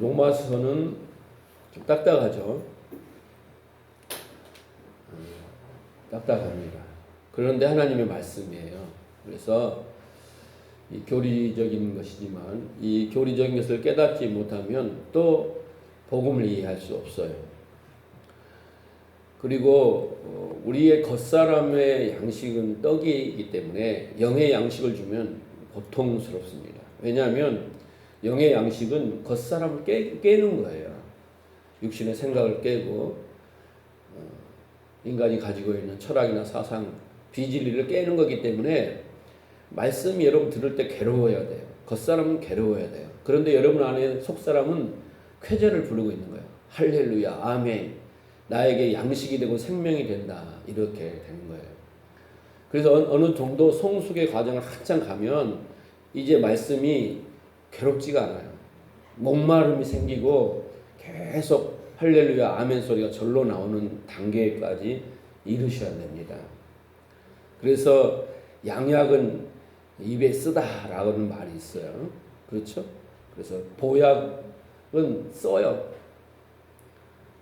로마서는 좀 딱딱하죠. 딱딱합니다. 그런데 하나님의 말씀이에요. 그래서 이 교리적인 것이지만 이 교리적인 것을 깨닫지 못하면 또 복음을 이해할 수 없어요. 그리고 우리의 겉사람의 양식은 떡이기 때문에 영의 양식을 주면 고통스럽습니다. 왜냐하면 영의 양식은 겉사람을 깨는 거예요. 육신의 생각을 깨고 인간이 가지고 있는 철학이나 사상, 비진리를 깨는 거기 때문에 말씀이 여러분 들을 때 괴로워야 돼요. 겉사람은 괴로워야 돼요. 그런데 여러분 안에 속사람은 쾌재를 부르고 있는 거예요. 할렐루야, 아멘. 나에게 양식이 되고 생명이 된다. 이렇게 되는 거예요. 그래서 어느 정도 성숙의 과정을 한참 가면 이제 말씀이 괴롭지가 않아요. 목마름이 생기고 계속 할렐루야, 아멘 소리가 절로 나오는 단계까지 이르셔야 됩니다. 그래서 양약은 입에 쓰다라는 말이 있어요. 그렇죠? 그래서 보약은 써요.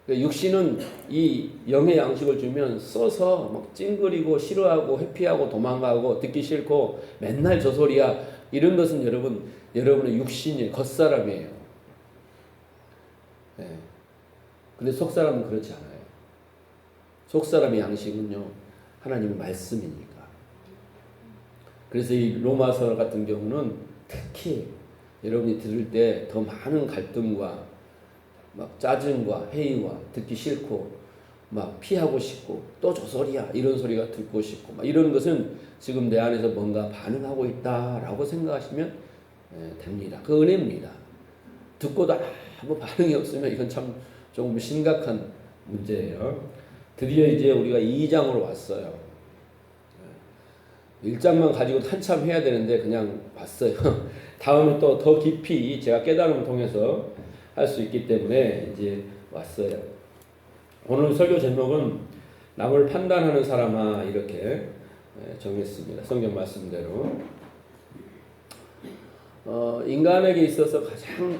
육신은 이 영의 양식을 주면 써서 막 찡그리고 싫어하고 회피하고 도망가고 듣기 싫고 맨날 저 소리야. 이런 것은 여러분의 육신이에요. 겉사람이에요. 네. 근데 속사람은 그렇지 않아요. 속사람의 양식은요, 하나님의 말씀이니까. 그래서 이 로마서 같은 경우는 특히 여러분이 들을 때 더 많은 갈등과 막 짜증과 회의와 듣기 싫고 막 피하고 싶고 또 저 소리야 이런 소리가 듣고 싶고 막 이런 것은 지금 내 안에서 뭔가 반응하고 있다라고 생각하시면 됩니다. 그 은혜입니다. 듣고도 아무 반응이 없으면 이건 참 조금 심각한 문제예요. 드디어 이제 우리가 2장으로 왔어요. 1장만 가지고 한참 해야 되는데 그냥 왔어요. 다음에 또 더 깊이 제가 깨달음을 통해서 할 수 있기 때문에 이제 왔어요. 오늘 설교 제목은 남을 판단하는 사람아 이렇게 정했습니다. 성경 말씀대로. 인간에게 있어서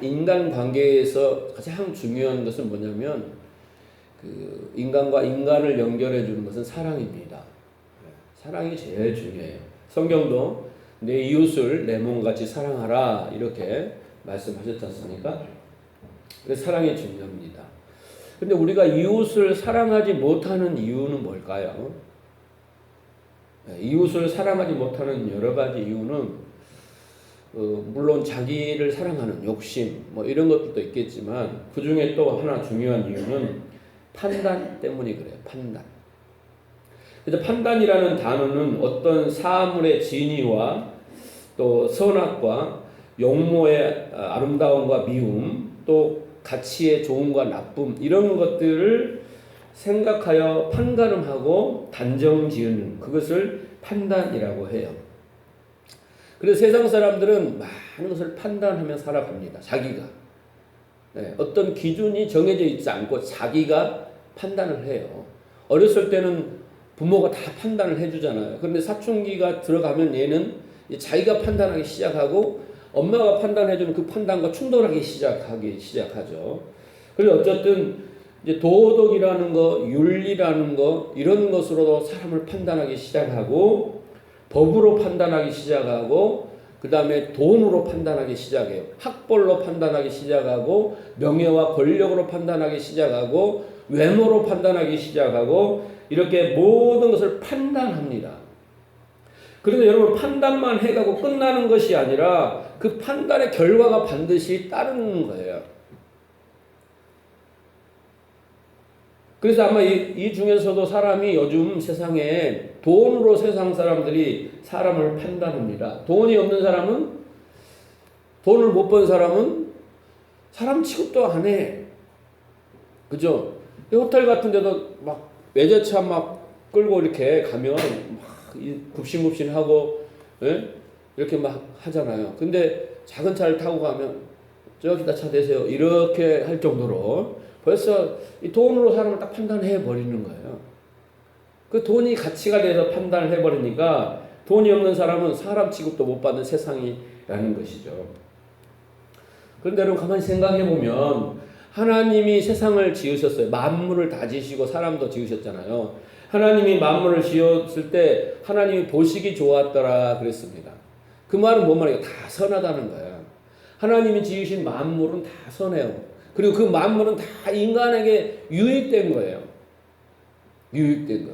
인간 관계에서 가장 중요한 것은 뭐냐면 그 인간과 인간을 연결해 주는 것은 사랑입니다. 사랑이 제일 중요해요. 성경도 내 이웃을 내 몸같이 사랑하라 이렇게 말씀하셨지 않습니까? 그래서 사랑이 중요합니다. 근데 우리가 이웃을 사랑하지 못하는 이유는 뭘까요? 이웃을 사랑하지 못하는 여러 가지 이유는 물론 자기를 사랑하는 욕심 뭐 이런 것들도 있겠지만 그 중에 또 하나 중요한 이유는 판단 때문이 그래요. 판단. 그래서 판단이라는 단어는 어떤 사물의 진위와 또 선악과 용모의 아름다움과 미움 또 가치의 좋음과 나쁨 이런 것들을 생각하여 판가름하고 단정 지으는 그것을 판단이라고 해요. 그래서 세상 사람들은 많은 것을 판단하며 살아갑니다. 자기가. 어떤 기준이 정해져 있지 않고 자기가 판단을 해요. 어렸을 때는 부모가 다 판단을 해주잖아요. 그런데 사춘기가 들어가면 얘는 자기가 판단하기 시작하고 엄마가 판단해주는 그 판단과 충돌하기 시작하죠. 그래서 어쨌든 이제 도덕이라는 거, 윤리라는 거 이런 것으로도 사람을 판단하기 시작하고 법으로 판단하기 시작하고 그 다음에 돈으로 판단하기 시작해요. 학벌로 판단하기 시작하고 명예와 권력으로 판단하기 시작하고 외모로 판단하기 시작하고 이렇게 모든 것을 판단합니다. 그런데 여러분 판단만 해가고 끝나는 것이 아니라 그 판단의 결과가 반드시 따르는 거예요. 그래서 아마 이 중에서도 사람이 요즘 세상에 돈으로 세상 사람들이 사람을 판단합니다. 돈이 없는 사람은 돈을 못 번 사람은 사람 취급도 안 해. 그죠? 호텔 같은 데도 막 외제차 막 끌고 이렇게 가면 막 굽신굽신하고 이렇게 막 하잖아요. 근데 작은 차를 타고 가면 저기다 차 대세요. 이렇게 할 정도로 벌써 이 돈으로 사람을 딱 판단해 버리는 거예요. 그 돈이 가치가 돼서 판단을 해 버리니까 돈이 없는 사람은 사람 취급도 못 받는 세상이라는 것이죠. 그런데 여러분 가만히 생각해 보면 하나님이 세상을 지으셨어요. 만물을 다 지으시고 사람도 지으셨잖아요. 하나님이 만물을 지었을 때 하나님이 보시기 좋았더라 그랬습니다. 그 말은 뭔 말이에요? 다 선하다는 거예요. 하나님이 지으신 만물은 다 선해요. 그리고 그 만물은 다 인간에게 유익된 거예요. 유익된 거.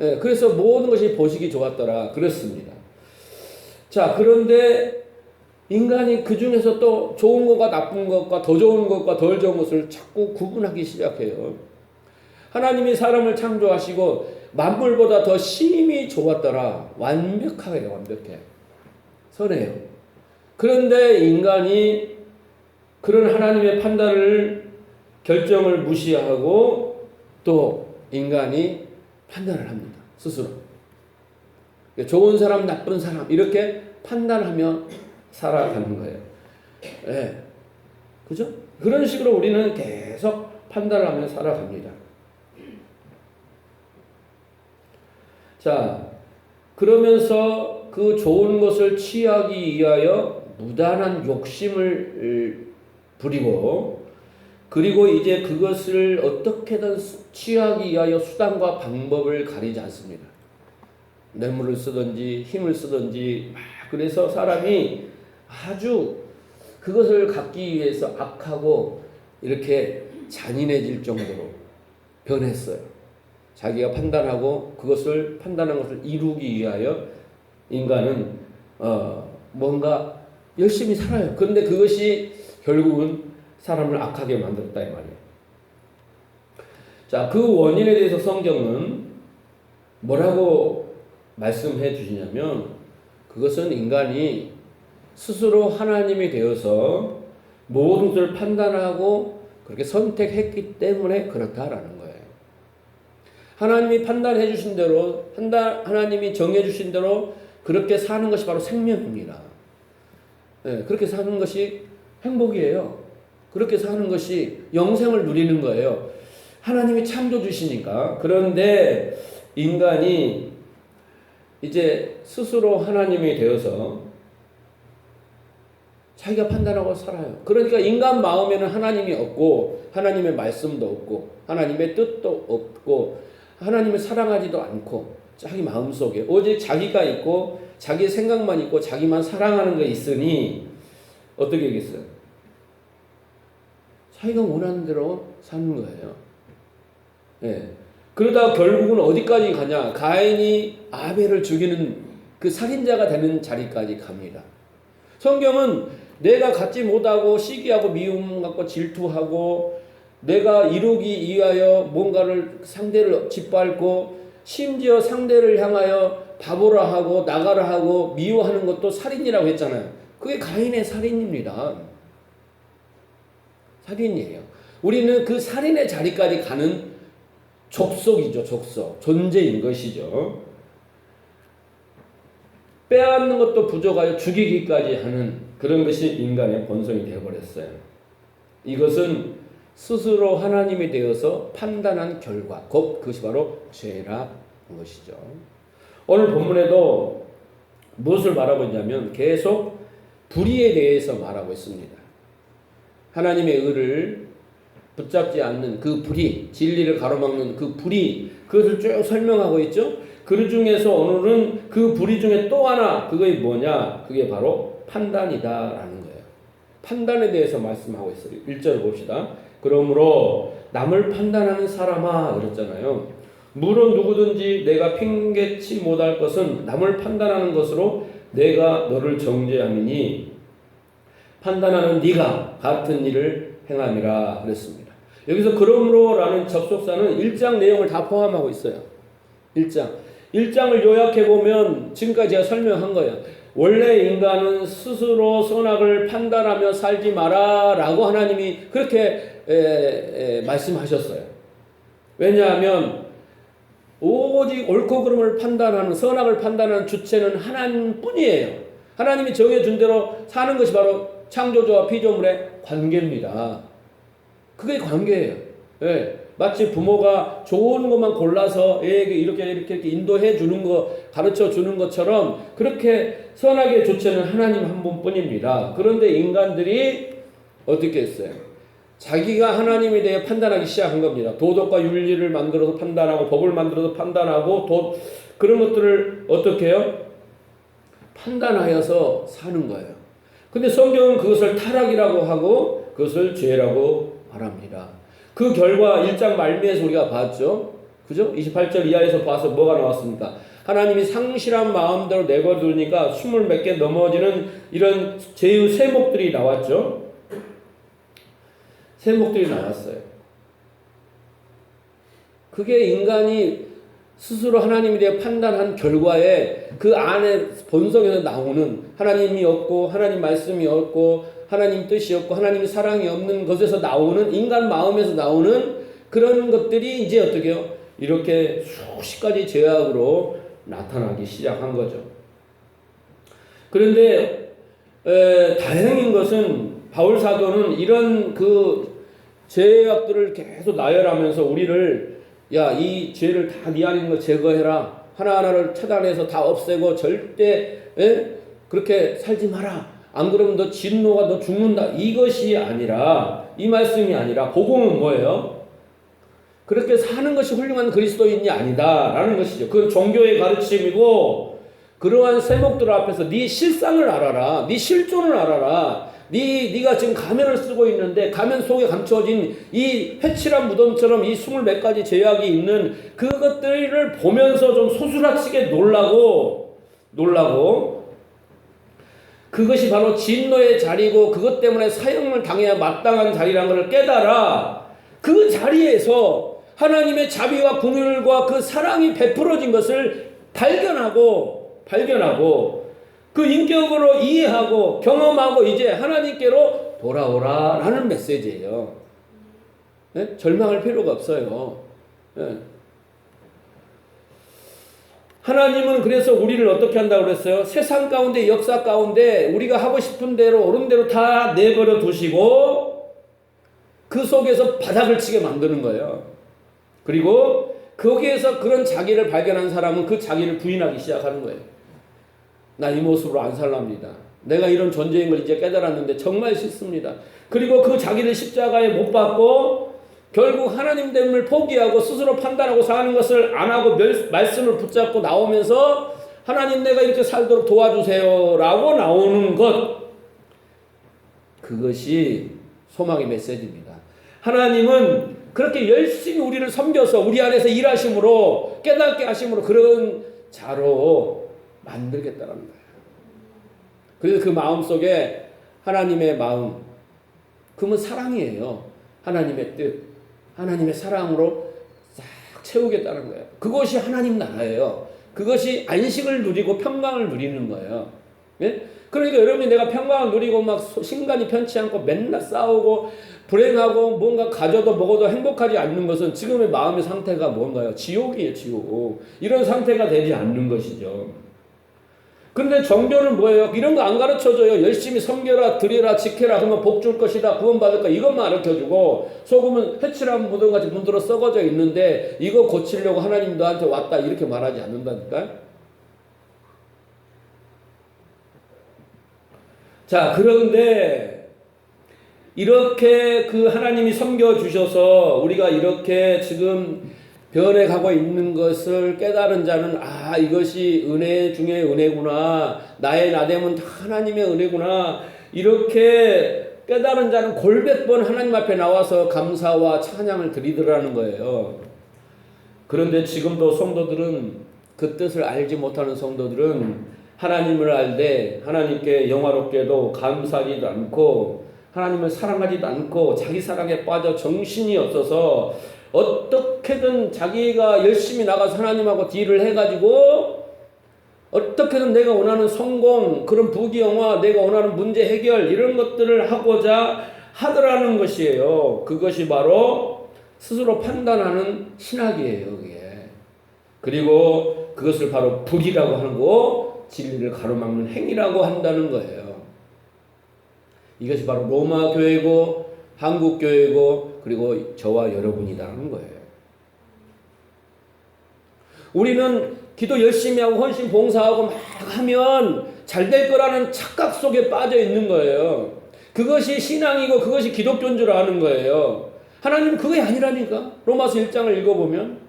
예, 그래서 모든 것이 보시기 좋았더라 그랬습니다. 자, 그런데 인간이 그 중에서 또 좋은 것과 나쁜 것과 더 좋은 것과 덜 좋은 것을 자꾸 구분하기 시작해요. 하나님이 사람을 창조하시고 만물보다 더 심히 좋았더라. 완벽하게 완벽해. 선해요. 그런데 인간이 그런 하나님의 판단을 결정을 무시하고 또 인간이 판단을 합니다. 스스로. 좋은 사람, 나쁜 사람 이렇게 판단하며 살아가는 거예요. 예. 그죠? 그런 식으로 우리는 계속 판단을 하며 살아갑니다. 자, 그러면서 그 좋은 것을 취하기 위하여 무단한 욕심을 부리고 그리고 이제 그것을 어떻게든 취하기 위하여 수단과 방법을 가리지 않습니다. 뇌물을 쓰든지 힘을 쓰든지 막 그래서 사람이 아주 그것을 갖기 위해서 악하고 이렇게 잔인해질 정도로 변했어요. 자기가 판단하고 그것을 판단한 것을 이루기 위하여 인간은 뭔가 열심히 살아요. 그런데 그것이 결국은 사람을 악하게 만들었다 이 말이에요. 자, 그 원인에 대해서 성경은 뭐라고 말씀해 주시냐면 그것은 인간이 스스로 하나님이 되어서 모든 것을 판단하고 그렇게 선택했기 때문에 그렇다라는 거예요. 하나님이 판단해 주신 대로 하나님이 정해 주신 대로 그렇게 사는 것이 바로 생명입니다. 네, 그렇게 사는 것이 행복이에요. 그렇게 사는 것이 영생을 누리는 거예요. 하나님이 창조주시니까. 그런데 인간이 이제 스스로 하나님이 되어서 자기가 판단하고 살아요. 그러니까 인간 마음에는 하나님이 없고 하나님의 말씀도 없고 하나님의 뜻도 없고 하나님을 사랑하지도 않고 자기 마음속에 오직 자기가 있고 자기 생각만 있고 자기만 사랑하는 게 있으니 어떻게 되겠어요? 자기가 원하는 대로 사는 거예요. 예. 그러다 결국은 어디까지 가냐? 가인이 아벨을 죽이는 그 살인자가 되는 자리까지 갑니다. 성경은 내가 갖지 못하고 시기하고 미움 갖고 질투하고 내가 이루기 위하여 뭔가를 상대를 짓밟고 심지어 상대를 향하여 바보라 하고 나가라 하고 미워하는 것도 살인이라고 했잖아요. 그게 가인의 살인입니다. 살인이에요. 우리는 그 살인의 자리까지 가는 족속이죠. 족속. 존재인 것이죠. 빼앗는 것도 부족하여 죽이기까지 하는 그런 것이 인간의 본성이 되어버렸어요. 이것은 스스로 하나님이 되어서 판단한 결과, 곧 그것이 바로 죄라는 것이죠. 오늘 본문에도 무엇을 말하고 있냐면 계속 불의에 대해서 말하고 있습니다. 하나님의 의를 붙잡지 않는 그 불의, 진리를 가로막는 그 불의, 그것을 쭉 설명하고 있죠. 그 중에서 오늘은 그 불의 중에 또 하나, 그게 뭐냐? 그게 바로 판단이다라는 거예요. 판단에 대해서 말씀하고 있어요. 1절 봅시다. 그러므로 남을 판단하는 사람아 그랬잖아요. 물론 누구든지 내가 핑계치 못할 것은 남을 판단하는 것으로 내가 너를 정죄함이니 판단하는 네가 같은 일을 행함이라 그랬습니다. 여기서 그러므로라는 접속사는 1장 내용을 다 포함하고 있어요. 1장을 요약해 보면 지금까지 제가 설명한 거예요. 원래 인간은 스스로 선악을 판단하며 살지 마라 라고 하나님이 그렇게 말씀하셨어요. 왜냐하면 오직 옳고 그름을 판단하는 선악을 판단하는 주체는 하나님뿐이에요. 하나님이 정해준 대로 사는 것이 바로 창조주와 피조물의 관계입니다. 그게 관계예요. 네. 마치 부모가 좋은 것만 골라서 애에게 이렇게 인도해 주는 거, 가르쳐 주는 것처럼 그렇게 선하게 조치하는 하나님 한 분뿐입니다. 그런데 인간들이 어떻게 했어요? 자기가 하나님에 대해 판단하기 시작한 겁니다. 도덕과 윤리를 만들어서 판단하고 법을 만들어서 판단하고 그런 것들을 어떻게 해요? 판단하여서 사는 거예요. 근데 성경은 그것을 타락이라고 하고 그것을 죄라고 말합니다. 그 결과 1장 말미에서 우리가 봤죠. 그죠? 28절 이하에서 봐서 뭐가 나왔습니까? 하나님이 상실한 마음대로 내버려두니까 20몇 개 넘어지는 이런 죄의 세목들이 나왔죠. 세목들이 나왔어요. 그게 인간이 스스로 하나님에 대해 판단한 결과에 그 안에 본성에서 나오는 하나님이 없고 하나님 말씀이 없고 하나님 뜻이 없고 하나님 사랑이 없는 것에서 나오는 인간 마음에서 나오는 그런 것들이 이제 어떻게 해요? 이렇게 수십 가지 죄악으로 나타나기 시작한 거죠. 그런데 다행인 것은 바울 사도는 이런 그 죄악들을 계속 나열하면서 우리를 이 죄를 다 네 안에 있는 거 제거해라. 하나하나를 차단해서 다 없애고 절대 그렇게 살지 마라. 안 그러면 너 진노가 너 죽는다. 이것이 아니라 이 말씀이 아니라 복음은 뭐예요? 그렇게 사는 것이 훌륭한 그리스도인이 아니다라는 것이죠. 그건 종교의 가르침이고 그러한 세목들 앞에서 네 실상을 알아라. 네 실존을 알아라. 네가 지금 가면을 쓰고 있는데 가면 속에 감춰진 이 회칠한 무덤처럼 이 20몇 가지 죄악이 있는 그것들을 보면서 좀 소스라치게 놀라고 그것이 바로 진노의 자리고 그것 때문에 사형을 당해야 마땅한 자리라는 것을 깨달아 그 자리에서 하나님의 자비와 긍휼과 그 사랑이 베풀어진 것을 발견하고 그 인격으로 이해하고 경험하고 이제 하나님께로 돌아오라라는 메시지예요. 네? 절망할 필요가 없어요. 네. 하나님은 그래서 우리를 어떻게 한다고 그랬어요? 세상 가운데 역사 가운데 우리가 하고 싶은 대로 옳은 대로 다 내버려 두시고 그 속에서 바닥을 치게 만드는 거예요. 그리고 거기에서 그런 자기를 발견한 사람은 그 자기를 부인하기 시작하는 거예요. 나 이 모습으로 안 살랍니다. 내가 이런 존재인 걸 이제 깨달았는데 정말 싫습니다. 그리고 그 자기를 십자가에 못 박고 결국 하나님됨을 포기하고 스스로 판단하고 사는 것을 안 하고 말씀을 붙잡고 나오면서 하나님 내가 이렇게 살도록 도와주세요 라고 나오는 것, 그것이 소망의 메시지입니다. 하나님은 그렇게 열심히 우리를 섬겨서 우리 안에서 일하심으로 깨닫게 하심으로 그런 자로 만들겠다는 거예요. 그래서 그 마음 속에 하나님의 마음, 그러면 사랑이에요. 하나님의 뜻, 하나님의 사랑으로 싹 채우겠다는 거예요. 그것이 하나님 나라예요. 그것이 안식을 누리고 평강을 누리는 거예요. 예? 그러니까 여러분이 내가 평강을 누리고 막 신간이 편치 않고 맨날 싸우고 불행하고 뭔가 가져도 먹어도 행복하지 않는 것은 지금의 마음의 상태가 뭔가요? 지옥이에요, 지옥. 이런 상태가 되지 않는 것이죠. 근데 종교는 뭐예요? 이런 거 안 가르쳐줘요. 열심히 섬겨라, 드리라, 지켜라, 그러면 복 줄 것이다, 구원받을 거 이것만 가르쳐주고 소금은 회칠한 무덤같이 문드러 썩어져 있는데 이거 고치려고 하나님 너한테 왔다 이렇게 말하지 않는다니까. 자, 그런데 이렇게 그 하나님이 섬겨주셔서 우리가 이렇게 지금 변해가고 있는 것을 깨달은 자는 이것이 은혜 중에 은혜구나, 나의 나됨은 다 하나님의 은혜구나, 이렇게 깨달은 자는 골백 번 하나님 앞에 나와서 감사와 찬양을 드리더라는 거예요. 그런데 지금도 성도들은 그 뜻을 알지 못하는 성도들은 하나님을 알되 하나님께 영화롭게도 감사하지도 않고 하나님을 사랑하지도 않고 자기 사랑에 빠져 정신이 없어서 어떻게든 자기가 열심히 나가서 하나님하고 딜을 해가지고 어떻게든 내가 원하는 성공, 그런 부귀영화, 내가 원하는 문제 해결 이런 것들을 하고자 하더라는 것이에요. 그것이 바로 스스로 판단하는 신학이에요. 그게. 그리고 그것을 바로 불이라고 하고 진리를 가로막는 행위라고 한다는 거예요. 이것이 바로 로마 교회고 한국교회고 그리고 저와 여러분이라는 거예요. 우리는 기도 열심히 하고 헌신 봉사하고 막 하면 잘 될 거라는 착각 속에 빠져 있는 거예요. 그것이 신앙이고 그것이 기독교인 줄 아는 거예요. 하나님은 그게 아니라니까. 로마서 1장을 읽어보면.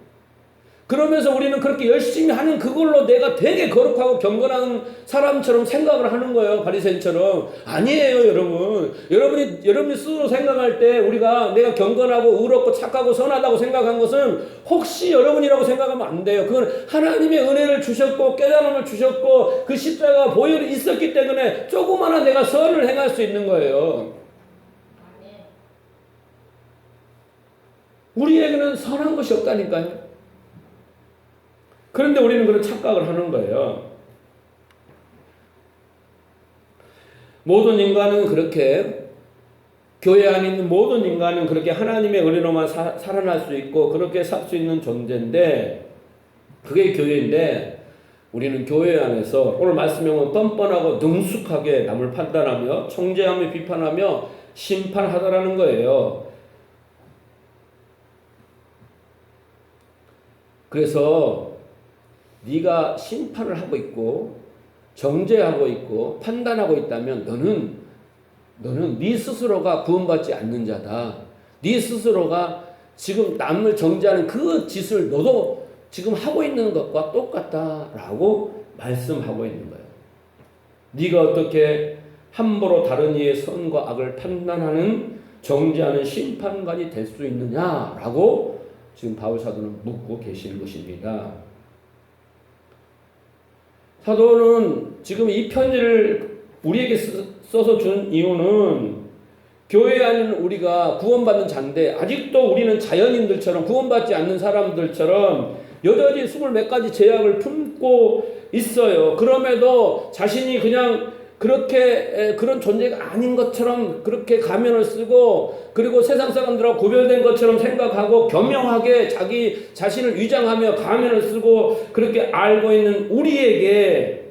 그러면서 우리는 그렇게 열심히 하는 그걸로 내가 되게 거룩하고 경건한 사람처럼 생각을 하는 거예요. 바리새인처럼. 아니에요, 여러분. 여러분이 스스로 생각할 때 내가 경건하고 의롭고 착하고 선하다고 생각한 것은 혹시 여러분이라고 생각하면 안 돼요. 그건 하나님의 은혜를 주셨고 깨달음을 주셨고 그 십자가가 보혈이 있었기 때문에 조그마한 내가 선을 행할 수 있는 거예요. 우리에게는 선한 것이 없다니까요. 그런데 우리는 그런 착각을 하는 거예요. 모든 인간은 그렇게, 교회 안에 있는 모든 인간은 그렇게 하나님의 은혜로만 살아날 수 있고 그렇게 살 수 있는 존재인데, 그게 교회인데, 우리는 교회 안에서 오늘 말씀에 보면 뻔뻔하고 능숙하게 남을 판단하며 정죄하며 비판하며 심판하다라는 거예요. 그래서 네가 심판을 하고 있고 정죄하고 있고 판단하고 있다면 너는 네 스스로가 구원받지 않는 자다. 네 스스로가 지금 남을 정죄하는 그 짓을 너도 지금 하고 있는 것과 똑같다라고 말씀하고 있는 거예요. 네가 어떻게 함부로 다른 이의 선과 악을 판단하는 정죄하는 심판관이 될 수 있느냐라고 지금 바울 사도는 묻고 계시는 것입니다. 사도는 지금 이 편지를 우리에게 써서 준 이유는 교회 안에는 우리가 구원받는 자인데 아직도 우리는 자연인들처럼 구원받지 않는 사람들처럼 여전히 20몇 가지 제약을 품고 있어요. 그럼에도 자신이 그냥 그렇게 그런 존재가 아닌 것처럼 그렇게 가면을 쓰고 그리고 세상 사람들하고 구별된 것처럼 생각하고 교묘하게 자기 자신을 위장하며 가면을 쓰고 그렇게 알고 있는 우리에게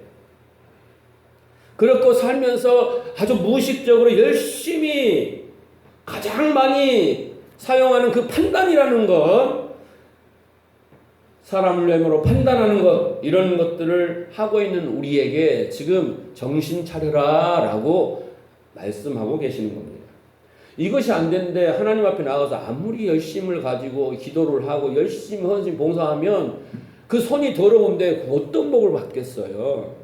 그렇고 살면서 아주 무의식적으로 열심히 가장 많이 사용하는 그 판단이라는 것, 사람을 외모로 판단하는 것, 이런 것들을 하고 있는 우리에게 지금 정신 차려라 라고 말씀하고 계시는 겁니다. 이것이 안 되는데 하나님 앞에 나가서 아무리 열심을 가지고 기도를 하고 열심히 헌신 봉사하면 그 손이 더러운데 어떤 복을 받겠어요?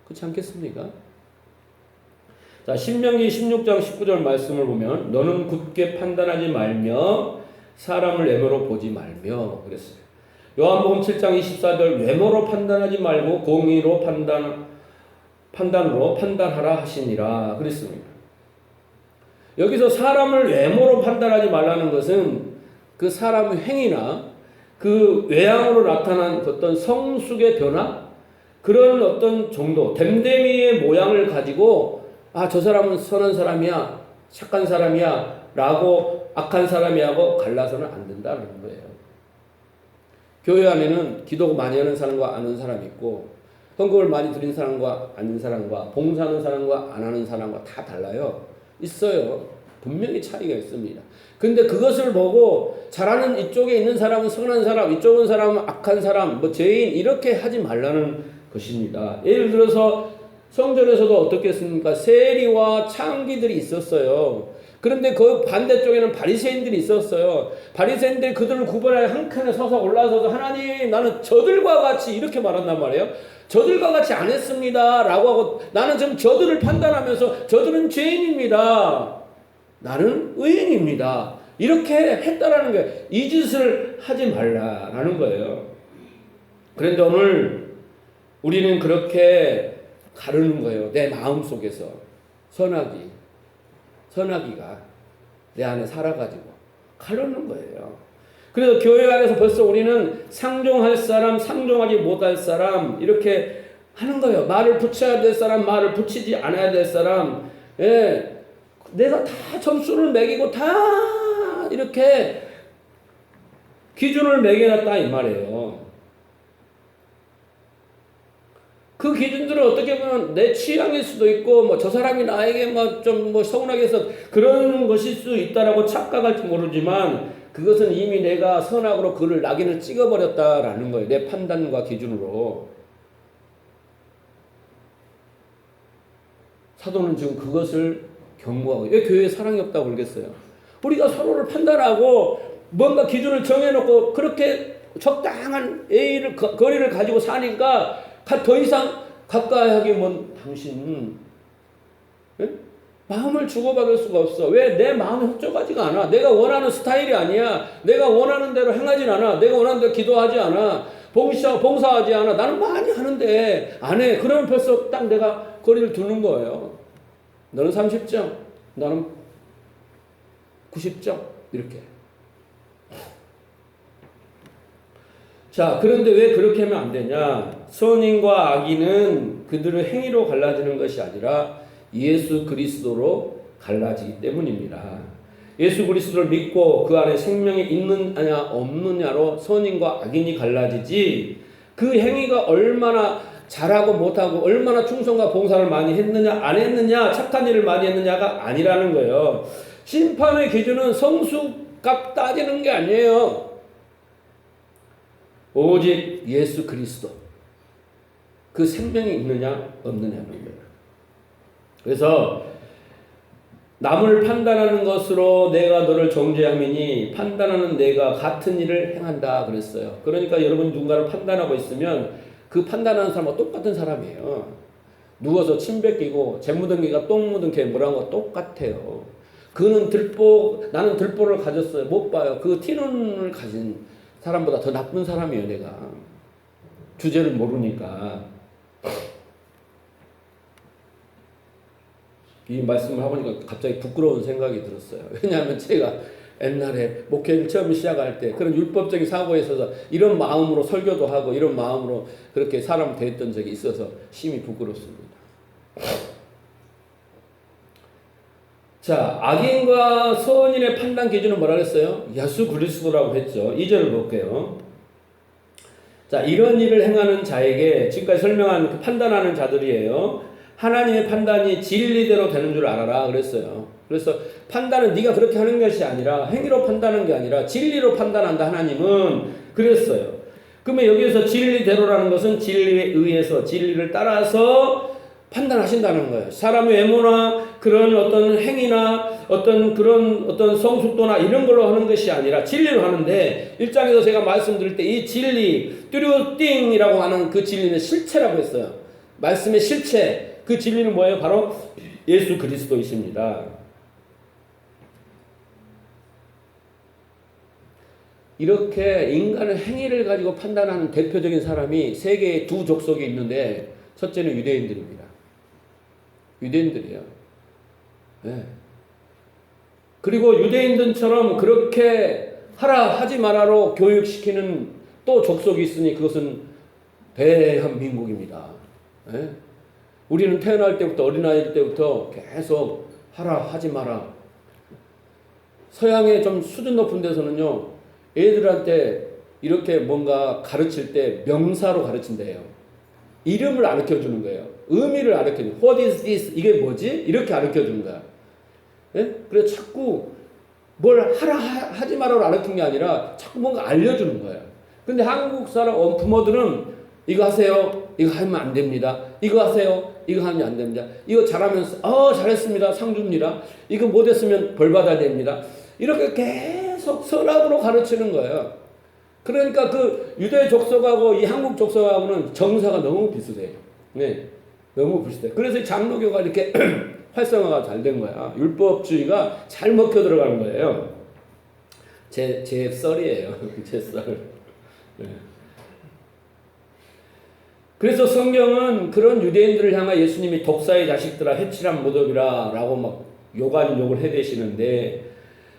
그렇지 않겠습니까? 자, 신명기 16장 19절 말씀을 보면 너는 굳게 판단하지 말며 사람을 외모로 보지 말며 그랬어요. 요한복음 7장 24절 외모로 판단하지 말고 공의로 판단으로 판단하라 하시니라 그랬습니다. 여기서 사람을 외모로 판단하지 말라는 것은 그 사람의 행위나 그 외향으로 나타난 어떤 성숙의 변화 그런 어떤 정도 댐댐이의 모양을 가지고 저 사람은 선한 사람이야 착한 사람이야 라고 악한 사람이라고 갈라서는 안 된다는 거예요. 교회 안에는 기도 많이 하는 사람과 안 하는 사람이 있고 헌금을 많이 드린 사람과 안 하는 사람과 봉사하는 사람과 안 하는 사람과 다 달라요. 있어요. 분명히 차이가 있습니다. 근데 그것을 보고 잘하는 이쪽에 있는 사람은 선한 사람, 이쪽은 사람은 악한 사람, 죄인 이렇게 하지 말라는 것입니다. 예를 들어서 성전에서도 어떻게 했습니까? 세리와 창기들이 있었어요. 그런데 그 반대쪽에는 바리새인들이 있었어요. 바리새인들이 그들을 구분하여 한 칸에 서서 올라서서 하나님 나는 저들과 같이 이렇게 말한단 말이에요. 저들과 같이 안 했습니다 라고 하고 나는 지금 저들을 판단하면서 저들은 죄인입니다. 나는 의인입니다. 이렇게 했다라는 거예요. 이 짓을 하지 말라라는 거예요. 그런데 오늘 우리는 그렇게 가르는 거예요. 내 마음속에서 선하기가 내 안에 살아가지고 가르는 거예요. 그래서 교회 안에서 벌써 우리는 상종할 사람, 상종하지 못할 사람 이렇게 하는 거예요. 말을 붙여야 될 사람, 말을 붙이지 않아야 될 사람. 예, 내가 다 점수를 매기고 다 이렇게 기준을 매겨놨다 이 말이에요. 그 기준들은 어떻게 보면 내 취향일 수도 있고, 뭐 저 사람이 나에게 뭐 좀 뭐 서운하게 해서 그런 것일 수 있다라고 착각할지 모르지만, 그것은 이미 내가 선악으로 그를 낙인을 찍어버렸다라는 거예요. 내 판단과 기준으로. 사도는 지금 그것을 경고하고, 왜 교회에 사랑이 없다고 그러겠어요? 우리가 서로를 판단하고 뭔가 기준을 정해놓고 그렇게 적당한 거리를 가지고 사니까 더 이상 가까이 하기 먼 당신, 예? 마음을 주고받을 수가 없어. 왜? 내 마음이 흡족하지가 않아. 내가 원하는 스타일이 아니야. 내가 원하는 대로 행하진 않아. 내가 원하는 대로 기도하지 않아. 봉사하지 않아. 나는 많이 하는데 안 해. 그러면 벌써 딱 내가 거리를 두는 거예요. 너는 30점, 나는 90점 이렇게. 자, 그런데 왜 그렇게 하면 안 되냐? 선인과 악인은 그들의 행위로 갈라지는 것이 아니라 예수 그리스도로 갈라지기 때문입니다. 예수 그리스도를 믿고 그 안에 생명이 있느냐 없느냐로 선인과 악인이 갈라지지, 그 행위가 얼마나 잘하고 못하고 얼마나 충성과 봉사를 많이 했느냐 안 했느냐, 착한 일을 많이 했느냐가 아니라는 거예요. 심판의 기준은 성수값 따지는 게 아니에요. 오직 예수 그리스도, 그 생명이 있느냐 없느냐는 거예요. 그래서 남을 판단하는 것으로 내가 너를 정죄함이니 판단하는 내가 같은 일을 행한다 그랬어요. 그러니까 여러분 누군가를 판단하고 있으면 그 판단하는 사람과 똑같은 사람이에요. 누워서 침 뱉기고 재 묻은 개가 똥 묻은 개 뭐라는 거 똑같아요. 그는 나는 들보를 가졌어요. 못 봐요. 그 티눈을 가진 사람보다 더 나쁜 사람이에요, 내가. 주제를 모르니까. 이 말씀을 하보니까 갑자기 부끄러운 생각이 들었어요. 왜냐하면 제가 옛날에 목회를 처음 시작할 때 그런 율법적인 사고에 있어서 이런 마음으로 설교도 하고 이런 마음으로 그렇게 사람 대했던 적이 있어서 심히 부끄럽습니다. 자, 악인과 선인의 판단 기준은 뭐라 그랬어요? 예수 그리스도라고 했죠. 2절을 볼게요. 자, 이런 일을 행하는 자에게, 지금까지 설명한 그 판단하는 자들이에요. 하나님의 판단이 진리대로 되는 줄 알아라 그랬어요. 그래서 판단은 네가 그렇게 하는 것이 아니라, 행위로 판단하는 게 아니라 진리로 판단한다 하나님은 그랬어요. 그러면 여기에서 진리대로라는 것은 진리에 의해서 진리를 따라서 판단하신다는 거예요. 사람의 외모나 그런 어떤 행위나 어떤 성숙도나 이런 걸로 하는 것이 아니라 진리로 하는데, 1장에서 제가 말씀드릴 때 이 진리, 뚜류띵이라고 하는 그 진리는 실체라고 했어요. 말씀의 실체, 그 진리는 뭐예요? 바로 예수 그리스도이십니다. 이렇게 인간의 행위를 가지고 판단하는 대표적인 사람이 세계에 두 족속이 있는데, 첫째는 유대인들입니다. 유대인들이에요. 네. 그리고 유대인들처럼 그렇게 하라 하지 마라로 교육시키는 또 족속이 있으니 그것은 대한민국입니다. 네. 우리는 태어날 때부터 어린아이 때부터 계속 하라 하지 마라. 서양의 좀 수준 높은 데서는요, 애들한테 이렇게 뭔가 가르칠 때 명사로 가르친대요. 이름을 가르쳐 주는 거예요. 의미를 가르쳐 주는 거예요. What is this? 이게 뭐지? 이렇게 가르쳐 주는 거야. 예? 그래서 자꾸 뭘 하라 하지 마라고 가르치는 게 아니라 자꾸 뭔가 알려주는 거예요. 근데 한국 사람 부모들은 이거 하세요. 이거 하면 안 됩니다. 이거 하세요. 이거 하면 안 됩니다. 이거 잘하면 잘했습니다. 상 줍니다. 이거 못했으면 벌 받아야 됩니다. 이렇게 계속 선악으로 가르치는 거예요. 그러니까 그 유대 족속하고 이 한국 족속하고는 정서가 너무 비슷해요. 네, 너무 비슷해요. 그래서 장로교가 이렇게 활성화가 잘 된 거야. 율법주의가 잘 먹혀 들어가는 거예요. 제 썰이에요. 제 썰. 네. 그래서 성경은 그런 유대인들을 향해 예수님이 독사의 자식들아 해치란 모독이라 라고 막 욕 아닌 욕을 해대시는데,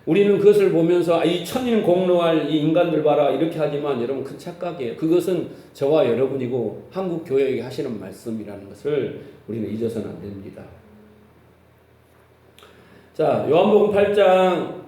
우리는 그것을 보면서 이 천인 공로할 이 인간들 봐라 이렇게 하지만 여러분 큰 착각이에요. 그것은 저와 여러분이고 한국 교회에게 하시는 말씀이라는 것을 우리는 잊어서는 안 됩니다. 자, 요한복음 8장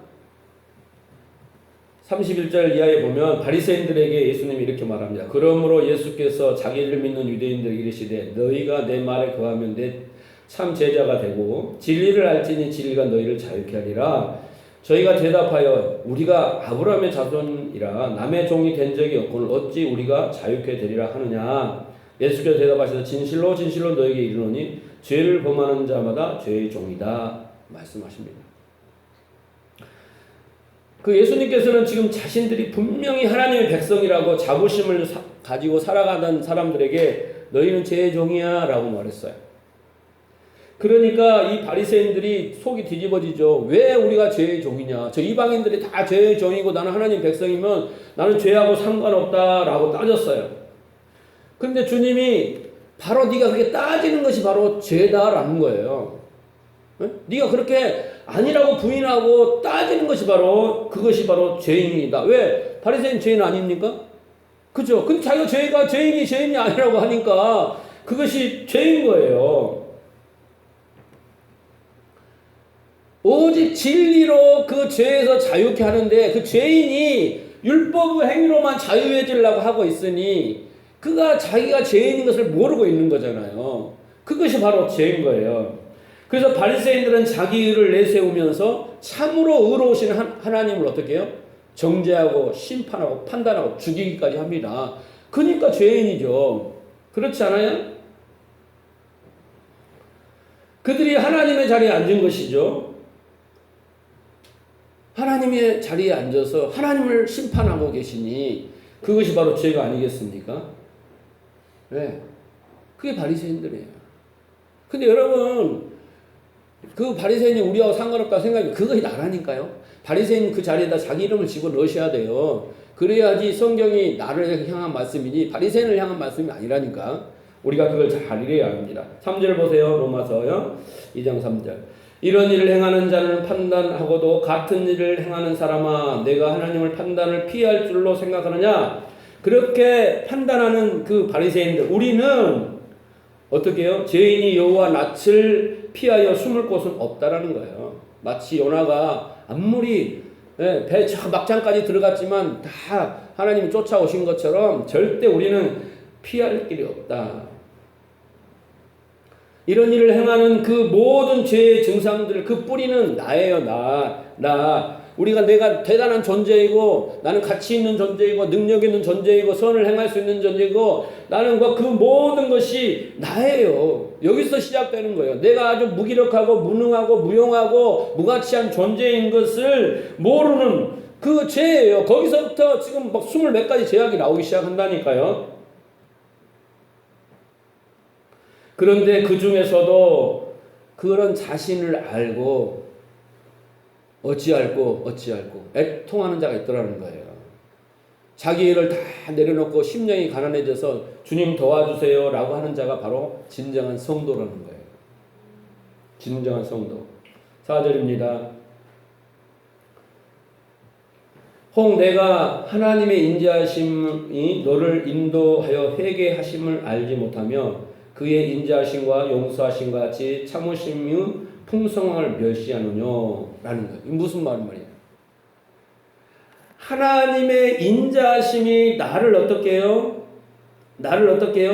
31절 이하에 보면 바리새인들에게 예수님이 이렇게 말합니다. 그러므로 예수께서 자기를 믿는 유대인들에게 이르시되 너희가 내 말에 거하면 내 참 제자가 되고 진리를 알지니 진리가 너희를 자유케 하리라. 저희가 대답하여 우리가 아브라함의 자손이라 남의 종이 된 적이 없거늘 어찌 우리가 자유케 되리라 하느냐. 예수께서 대답하시되 진실로 진실로 너희에게 이르노니 죄를 범하는 자마다 죄의 종이다 말씀하십니다. 그 예수님께서는 지금 자신들이 분명히 하나님의 백성이라고 자부심을 가지고 살아가던 사람들에게 너희는 죄의 종이야 라고 말했어요. 그러니까 이 바리새인들이 속이 뒤집어지죠. 왜 우리가 죄의 종이냐. 저 이방인들이 다 죄의 종이고 나는 하나님 백성이면 나는 죄하고 상관없다라고 따졌어요. 그런데 주님이 바로 네가 그렇게 따지는 것이 바로 죄다라는 거예요. 네가 그렇게 아니라고 부인하고 따지는 것이 바로 그것이 바로 죄인이다. 왜? 바리새인 죄인 아닙니까? 그죠? 근데 자기가 죄인이 아니라고 하니까 그것이 죄인 거예요. 오직 진리로 그 죄에서 자유케 하는데 그 죄인이 율법의 행위로만 자유해지려고 하고 있으니 그가 자기가 죄인인 것을 모르고 있는 거잖아요. 그것이 바로 죄인 거예요. 그래서 바리새인들은 자기 의를 내세우면서 참으로 의로우신 하나님을 어떻게 해요? 정죄하고 심판하고 판단하고 죽이기까지 합니다. 그러니까 죄인이죠. 그렇지 않아요? 그들이 하나님의 자리에 앉은 것이죠. 하나님의 자리에 앉아서 하나님을 심판하고 계시니 그것이 바로 죄가 아니겠습니까? 네. 그게 바리새인들이에요. 근데 여러분 그 바리새인이 우리하고 상관없다 생각하면 그것이 나라니까요. 바리새인 그 자리에다 자기 이름을 집어넣으셔야 돼요. 그래야지 성경이 나를 향한 말씀이니 바리새인을 향한 말씀이 아니라니까. 우리가 그걸 잘 이해해야 합니다. 3절 보세요. 로마서요 2장 3절. 이런 일을 행하는 자는 판단하고도 같은 일을 행하는 사람아 내가 하나님을 판단을 피할 줄로 생각하느냐. 그렇게 판단하는 그 바리새인들 우리는 어떻게 해요? 죄인이 여호와 낯을 피하여 숨을 곳은 없다라는 거예요. 마치 요나가 아무리 배 저 막장까지 들어갔지만 다 하나님이 쫓아오신 것처럼 절대 우리는 피할 길이 없다. 이런 일을 행하는 그 모든 죄의 증상들 그 뿌리는 나예요. 내가 대단한 존재이고 나는 가치 있는 존재이고 능력 있는 존재이고 선을 행할 수 있는 존재이고 나는 그 모든 것이 나예요. 여기서 시작되는 거예요. 내가 아주 무기력하고 무능하고 무용하고 무가치한 존재인 것을 모르는 그 죄예요. 거기서부터 지금 막 20몇 가지 죄악이 나오기 시작한다니까요. 그런데 그 중에서도 그런 자신을 알고 어찌알고 애통하는 자가 있더라는 거예요. 자기 일을 다 내려놓고 심령이 가난해져서 주님 도와주세요 라고 하는 자가 바로 진정한 성도라는 거예요. 진정한 성도. 4절입니다. 혹 내가 하나님의 인자하심이 너를 인도하여 회개하심을 알지 못하며 그의 인자하심과 용서하심과 같이 참으심의 풍성함을 멸시하느냐라는 거예요. 무슨 말이에요? 하나님의 인자하심이 나를 어떻게 해요?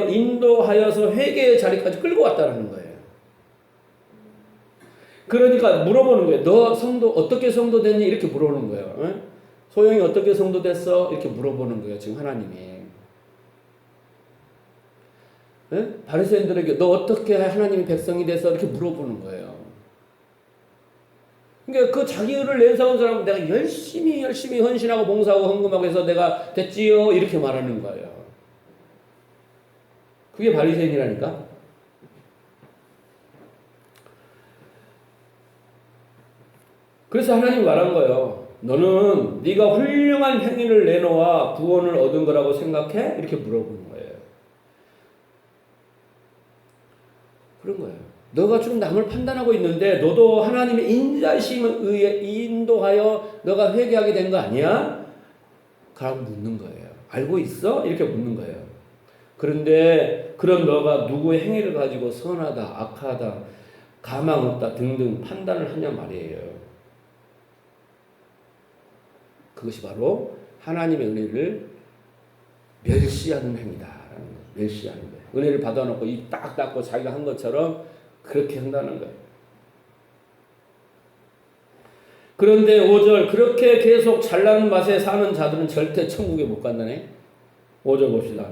인도하여서 회개의 자리까지 끌고 왔다는 거예요. 그러니까 물어보는 거예요. 너 성도 어떻게 성도 됐니? 이렇게 물어보는 거예요. 소영이 어떻게 성도 됐어? 이렇게 물어보는 거예요. 지금 하나님이. 바리새인들에게 너 어떻게 하나님의 백성이 돼서 이렇게 물어보는 거예요. 그러니까 그 자기 의를 내세운 사람은 내가 열심히 헌신하고 봉사하고 헌금하고 해서 내가 됐지요 이렇게 말하는 거예요. 그게 바리새인이라니까. 그래서 하나님이 말한 거예요. 너는 네가 훌륭한 행위를 내놓아 구원을 얻은 거라고 생각해? 이렇게 물어보는 거예요. 그런 거예요. 너가 지금 남을 판단하고 있는데 너도 하나님의 인자심에 의해 인도하여 너가 회개하게 된 거 아니야? 라고 묻는 거예요. 알고 있어? 이렇게 묻는 거예요. 그런데 그런 너가 누구의 행위를 가지고 선하다, 악하다, 가망 없다 등등 판단을 하냐 말이에요. 그것이 바로 하나님의 은혜를 멸시하는 행위다라는 거예요. 멸시하는 거예요. 은혜를 받아놓고 입 딱 닫고 자기가 한 것처럼 그렇게 한다는 거예요. 그런데 5절 그렇게 계속 잘난 맛에 사는 자들은 절대 천국에 못 간다네. 5절 봅시다.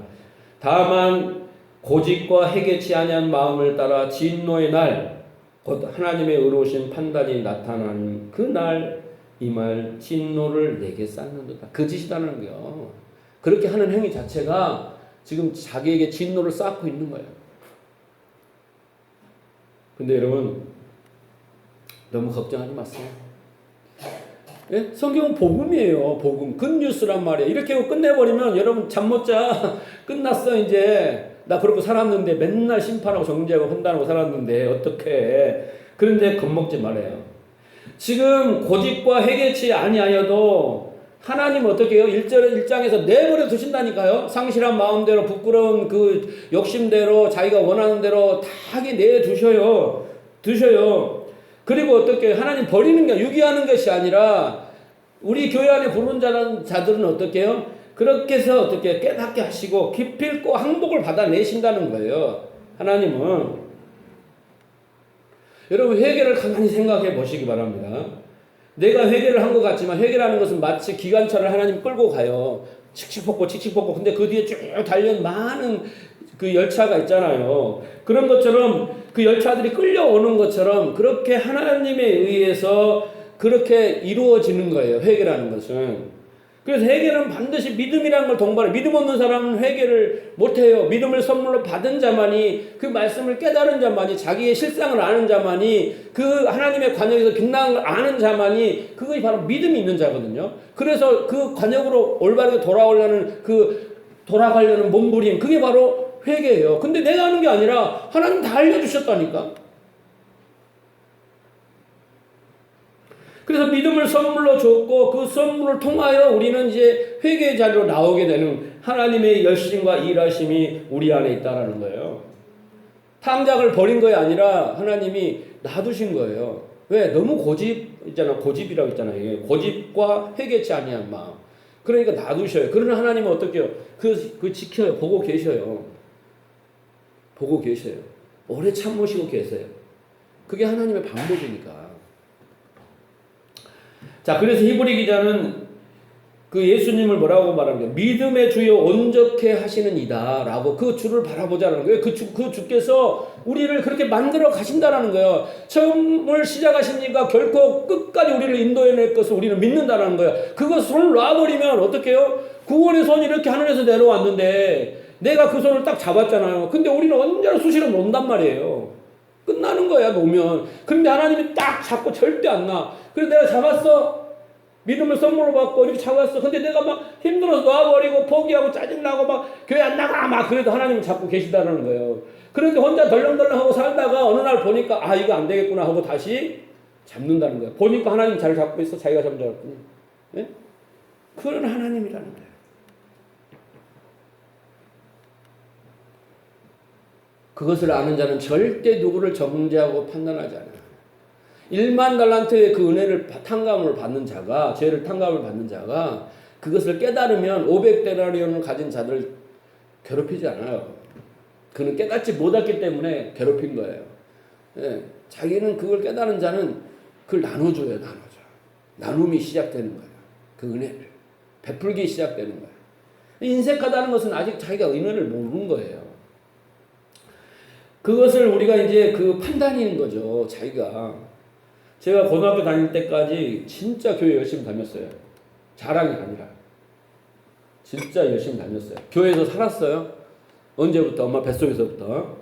다만 고집과 해개치 아니한 마음을 따라 진노의 날 곧 하나님의 의로우신 판단이 나타나는 그날 이 말 진노를 내게 쌓는도다. 거짓이라는 거예요. 그렇게 하는 행위 자체가 지금 자기에게 진노를 쌓고 있는 거예요. 근데 여러분 너무 걱정하지 마세요. 예? 성경은 복음이에요. 복음. 굿뉴스란 말이에요. 이렇게 끝내버리면 여러분 잠 못 자. 끝났어 이제. 나 그렇게 살았는데 맨날 심판하고 정죄하고 판단하고 살았는데 어떡해. 그런데 겁먹지 말아요. 지금 고집과 해개치 아니하여도 하나님 어떻게 해요? 1장에서 내버려 두신다니까요. 상실한 마음대로 부끄러운 그 욕심대로 자기가 원하는 대로 다 하게 내두셔요. 두셔요. 그리고 어떻게 하나님 버리는 게 유기하는 것이 아니라 우리 교회 안에 부르는 자들은 어떻게 해요? 그렇게 해서 어떻게 깨닫게 하시고 기필코 항복을 받아내신다는 거예요. 하나님은. 여러분 회개를 가만히 생각해 보시기 바랍니다. 내가 회개를 한 것 같지만 회개라는 것은 마치 기관차를 하나님 끌고 가요. 칙칙 뽑고 칙칙 뽑고 근데 그 뒤에 쭉 달린 많은 그 열차가 있잖아요. 그런 것처럼 그 열차들이 끌려오는 것처럼 그렇게 하나님에 의해서 그렇게 이루어지는 거예요. 회개라는 것은. 그래서 회개는 반드시 믿음이라는 걸 동반해. 믿음 없는 사람은 회개를 못해요. 믿음을 선물로 받은 자만이 그 말씀을 깨달은 자만이 자기의 실상을 아는 자만이 그 하나님의 관역에서 빛나는 걸 아는 자만이 그것이 바로 믿음이 있는 자거든요. 그래서 그 관역으로 올바르게 돌아가려는 몸부림 그게 바로 회개예요. 근데 내가 하는 게 아니라 하나님 다 알려주셨다니까. 그래서 믿음을 선물로 줬고 그 선물을 통하여 우리는 이제 회개의 자리로 나오게 되는 하나님의 열심과 일하심이 우리 안에 있다라는 거예요. 탕작을 버린 것이 아니라 하나님이 놔두신 거예요. 왜? 너무 고집이라고 있잖아요. 고집과 회개치 아니한 마음. 그러니까 놔두셔요. 그러나 하나님은 어떻게 해요? 그 지켜요. 보고 계셔요. 보고 계셔요. 오래 참으시고 계세요. 그게 하나님의 방법이니까. 자, 그래서 히브리 기자는 그 예수님을 뭐라고 말합니까? 믿음의 주여 온전케 하시는 이다 라고 그 주를 바라보자는 거예요. 그 주께서 우리를 그렇게 만들어 가신다라는 거예요. 처음을 시작하시니까 결코 끝까지 우리를 인도해낼 것을 우리는 믿는다라는 거예요. 그거 손을 놔버리면 어떻게 해요? 구원의 손이 이렇게 하늘에서 내려왔는데 내가 그 손을 딱 잡았잖아요. 근데 우리는 언제나 수시로 논단 말이에요. 끝나는 거야, 놓으면. 그런데 하나님이 딱 잡고 절대 안 나. 그래서 내가 잡았어. 믿음을 선물로 받고 이렇게 잡았어. 근데 내가 막 힘들어서 놔버리고 포기하고 짜증나고 막 교회 안 나가 막 그래도 하나님은 잡고 계시다는 거예요. 그런데 혼자 덜렁덜렁하고 살다가 어느 날 보니까 아 이거 안 되겠구나 하고 다시 잡는다는 거예요. 보니까 하나님 잘 잡고 있어. 자기가 잡는 줄 알았더니. 네? 그런 하나님이라는 거예요. 그것을 아는 자는 절대 누구를 정죄하고 판단하지 않아요. 1만 달란트의 그 은혜를 탕감을 받는 자가 죄를 탕감을 받는 자가 그것을 깨달으면 500데나리온을 가진 자들을 괴롭히지 않아요. 그는 깨닫지 못했기 때문에 괴롭힌 거예요. 예, 자기는 그걸 깨달은 자는 그걸 나눠줘요. 나눔이 시작되는 거예요. 그 은혜를 베풀기 시작되는 거예요. 인색하다는 것은 아직 자기가 은혜를 모르는 거예요. 그것을 우리가 이제 그 판단인 거죠. 제가 고등학교 다닐 때까지 진짜 교회 열심히 다녔어요. 자랑이 아니라. 진짜 열심히 다녔어요. 교회에서 살았어요. 언제부터? 엄마 뱃속에서부터.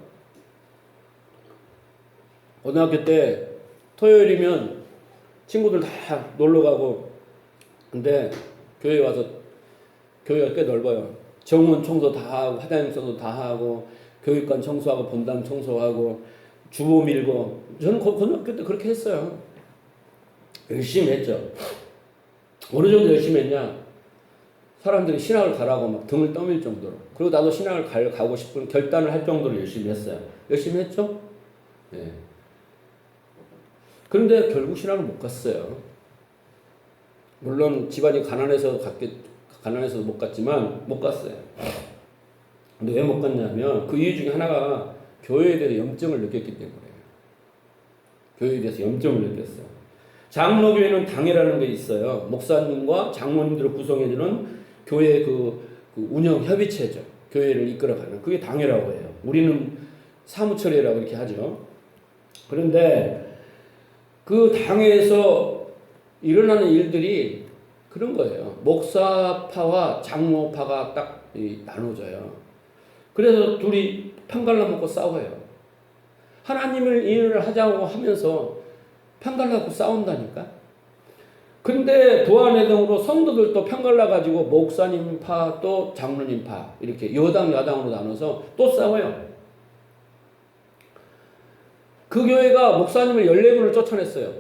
고등학교 때 토요일이면 친구들 다 놀러 가고 근데 교회 와서 교회가 꽤 넓어요. 정원 청소 다 하고 화장실 청소 다 하고 교육관 청소하고 본당 청소하고 주보 밀고 저는 고등학교 때 그렇게 했어요. 열심히 했죠. 어느 정도 열심히 했냐? 사람들이 신학을 가라고 막 등을 떠밀 정도로. 그리고 나도 신학을 가고 싶은 결단을 할 정도로 열심히 했어요. 열심히 했죠? 네. 그런데 결국 신학을 못 갔어요. 물론 집안이 가난해서 못 갔지만 못 갔어요. 근데 왜 못 갔냐면 그 이유 중에 하나가 교회에 대해서 염증을 느꼈기 때문에. 교회에 대해서 염증을 느꼈어요. 장로교회는 당회라는 게 있어요. 목사님과 장로님들을 구성해주는 교회 그 운영 협의체죠. 교회를 이끌어가는 그게 당회라고 해요. 우리는 사무처리라고 이렇게 하죠. 그런데 그 당회에서 일어나는 일들이 그런 거예요. 목사파와 장로파가 딱 나눠져요. 그래서 둘이 편갈라 먹고 싸워요. 하나님을 일을 하자고 하면서 편갈라고 싸운다니까. 근데 부안회동으로 성도들도 편갈라 가지고 목사님 파 또 장로님 파 이렇게 여당 야당으로 나눠서 또 싸워요. 그 교회가 목사님을 14분을 쫓아냈어요.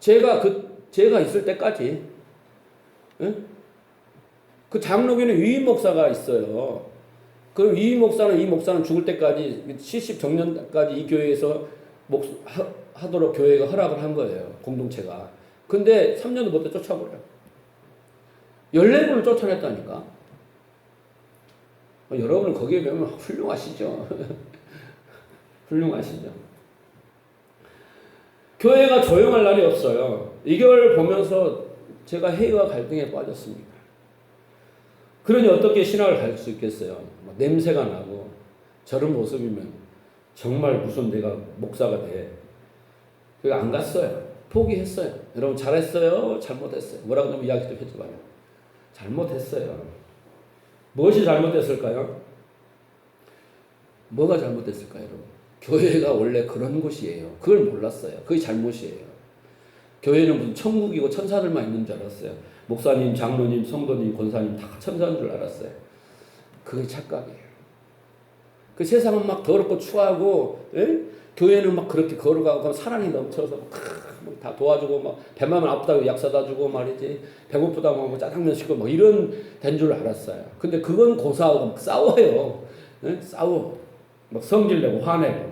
제가 있을 때까지. 응? 그 장로교회는 위임 목사가 있어요. 그 위임 목사는 이 목사는 죽을 때까지 70 정년까지 이 교회에서 하도록 교회가 허락을 한 거예요. 공동체가. 근데 3년도 못해 쫓아버려요. 14분을 쫓아냈다니까. 여러분은 거기에 비하면 훌륭하시죠. 훌륭하시죠. 교회가 조용할 날이 없어요. 이걸 보면서 제가 회의와 갈등에 빠졌습니다. 그러니 어떻게 신학을 가질 수 있겠어요? 냄새가 나고 저런 모습이면 정말 무슨 내가 목사가 돼. 그래서 안 갔어요. 포기했어요. 여러분 잘했어요? 잘못했어요? 뭐라고 좀 이야기 좀 해줘봐요. 잘못했어요. 무엇이 잘못됐을까요? 뭐가 잘못됐을까요, 여러분? 교회가 원래 그런 곳이에요. 그걸 몰랐어요. 그게 잘못이에요. 교회는 무슨 천국이고 천사들만 있는 줄 알았어요. 목사님, 장로님, 성도님, 권사님 다 천사인 줄 알았어요. 그게 착각이에요. 그 세상은 막 더럽고 추하고, 예? 교회는 막 그렇게 걸어가고 사랑이 넘쳐서 다 도와주고 막 배만 아프다고 약 사다 주고 말이지 배고프다고 뭐 짜장면 시키고 뭐 이런 된 줄 알았어요. 근데 그건 고사하고 막 싸워요. 예? 싸워. 막 성질내고 화내고.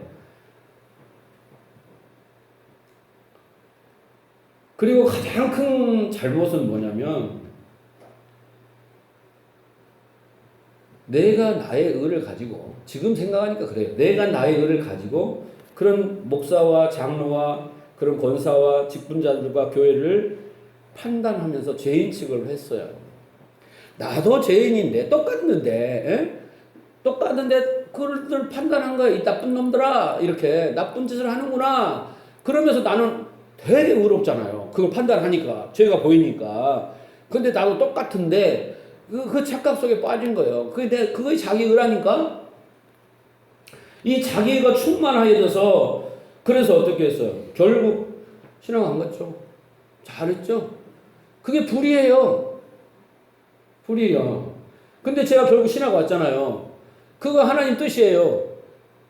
그리고 가장 큰 잘못은 뭐냐면 내가 나의 의를 가지고 지금 생각하니까 그래요. 내가 나의 의를 가지고 그런 목사와 장로와 그런 권사와 직분자들과 교회를 판단하면서 죄인 취급을 했어요. 나도 죄인인데 똑같는데 에? 똑같은데 그걸 판단한 거야. 이 나쁜 놈들아 이렇게 나쁜 짓을 하는구나. 그러면서 나는 되게 의롭잖아요. 그걸 판단하니까 죄가 보이니까. 근데 나도 똑같은데 그 착각 속에 빠진 거예요. 그게 자기 의라니까. 이 자기가 충만해져서 그래서 어떻게 했어요? 결국 신앙 안 갔죠. 잘했죠. 그게 불이에요. 불이에요. 근데 제가 결국 신앙 왔잖아요. 그거 하나님 뜻이에요.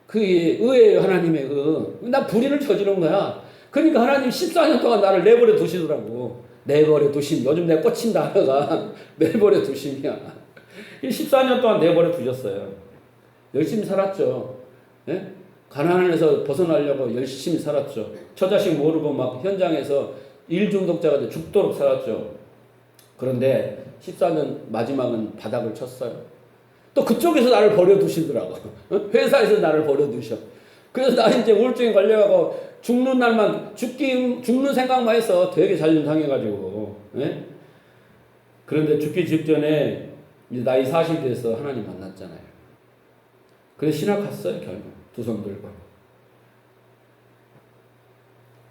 그게 의예요. 하나님의 의. 나 불의를 저지른 거야. 그러니까 하나님 14년 동안 나를 내버려 두시더라고. 내버려 두심. 요즘 내가 꽂힌 단어가 내버려 두심이야. 14년 동안 내버려 두셨어요. 열심히 살았죠. 예? 가난에서 벗어나려고 열심히 살았죠. 처자식 모르고 막 현장에서 일 중독자가 죽도록 살았죠. 그런데 14년 마지막은 바닥을 쳤어요. 또 그쪽에서 나를 버려두시더라고. 회사에서 나를 버려두셔. 그래서 나 이제 우울증에 걸려가고 죽는 날만 죽는 생각만 해서 되게 잘림당해가지고. 예? 그런데 죽기 직전에 이제 나이 40 돼서 하나님 만났잖아요. 그래서 신학 갔어요 결국 두 손 들고.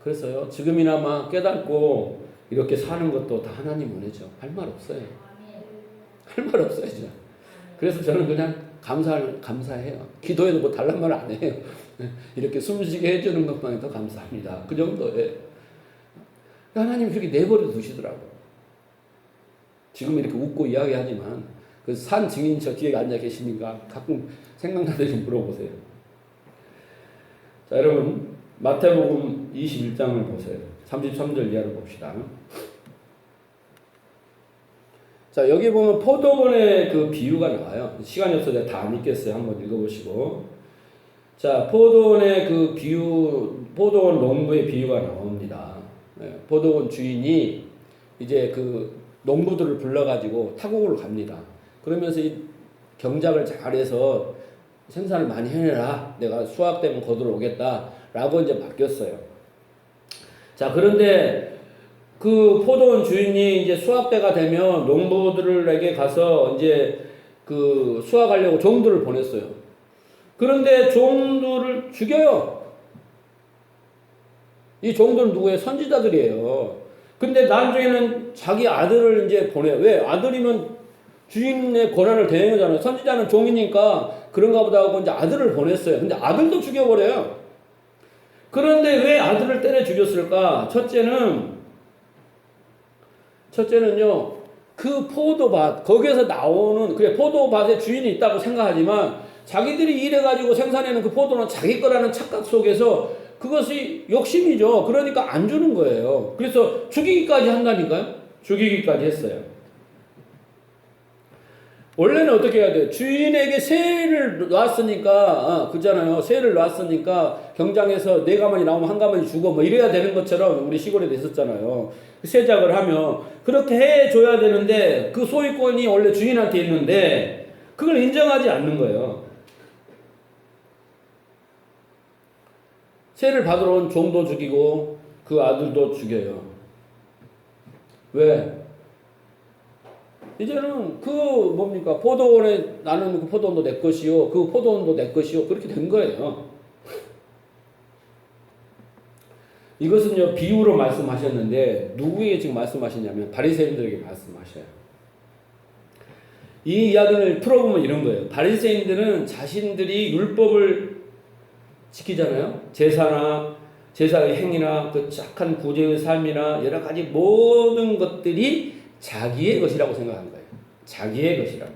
그래서요 지금이나마 깨닫고 이렇게 사는 것도 다 하나님 은혜죠. 할 말 없어요. 할 말 없어요 진짜. 그래서 저는 그냥 감사해요. 기도해도 뭐 달란 말 안 해요. 이렇게 숨쉬게 해주는 것만 해도 감사합니다. 그 정도예요. 하나님 그렇게 내버려 두시더라고요. 지금 이렇게 웃고 이야기하지만 그 산 증인 저 뒤에 앉아 계시니까 가끔 생각나는데 좀 물어보세요. 자 여러분 마태복음 21장을 보세요. 33절 이하를 봅시다. 자 여기 보면 포도원의 그 비유가 나와요. 시간이 없어서 제가 다 안 읽겠어요. 한번 읽어보시고. 자 포도원의 그 비유, 포도원 농부의 비유가 나옵니다. 네, 포도원 주인이 이제 그 농부들을 불러가지고 타국으로 갑니다. 그러면서 이 경작을 잘해서 생산을 많이 해내라. 내가 수확 되면 거들어 오겠다라고 이제 맡겼어요. 자, 그런데 그 포도원 주인이 이제 수확 때가 되면 농부들에게 가서 이제 그 수확하려고 종들을 보냈어요. 그런데 종들을 죽여요. 이 종들은 누구예요? 선지자들이에요. 근데 나중에는 자기 아들을 이제 보내. 왜? 아들이면 주인의 권한을 대행하잖아요. 선지자는 종이니까 그런가 보다 하고 이제 아들을 보냈어요. 근데 아들도 죽여버려요. 그런데 왜 아들을 때려 죽였을까? 첫째는요, 그 포도밭, 거기에서 나오는, 그래, 포도밭에 주인이 있다고 생각하지만, 자기들이 일해가지고 생산해낸 그 포도는 자기 거라는 착각 속에서 그것이 욕심이죠. 그러니까 안 주는 거예요. 그래서 죽이기까지 한다니까요? 죽이기까지 했어요. 원래는 어떻게 해야 돼요? 주인에게 새를 놨으니까, 그잖아요. 새를 놨으니까 경장에서 네 가마니 나오면 한 가마니 주고 뭐 이래야 되는 것처럼 우리 시골에도 있었잖아요. 세작을 하면 그렇게 해줘야 되는데 그 소유권이 원래 주인한테 있는데 그걸 인정하지 않는 거예요. 새를 받으러 온 종도 죽이고 그 아들도 죽여요. 왜? 이제는 그 뭡니까? 포도원에 나는 그 포도원도 내 것이요. 그 포도원도 내 것이요. 그렇게 된 거예요. 이것은요, 비유로 말씀하셨는데 누구에게 지금 말씀하시냐면 바리새인들에게 말씀하셔요. 이 이야기를 풀어보면 이런 거예요. 바리새인들은 자신들이 율법을 지키잖아요. 제사의 행위나 그 착한 구제의 삶이나 여러 가지 모든 것들이 자기의 것이라고 생각한 거예요. 자기의 것이라고.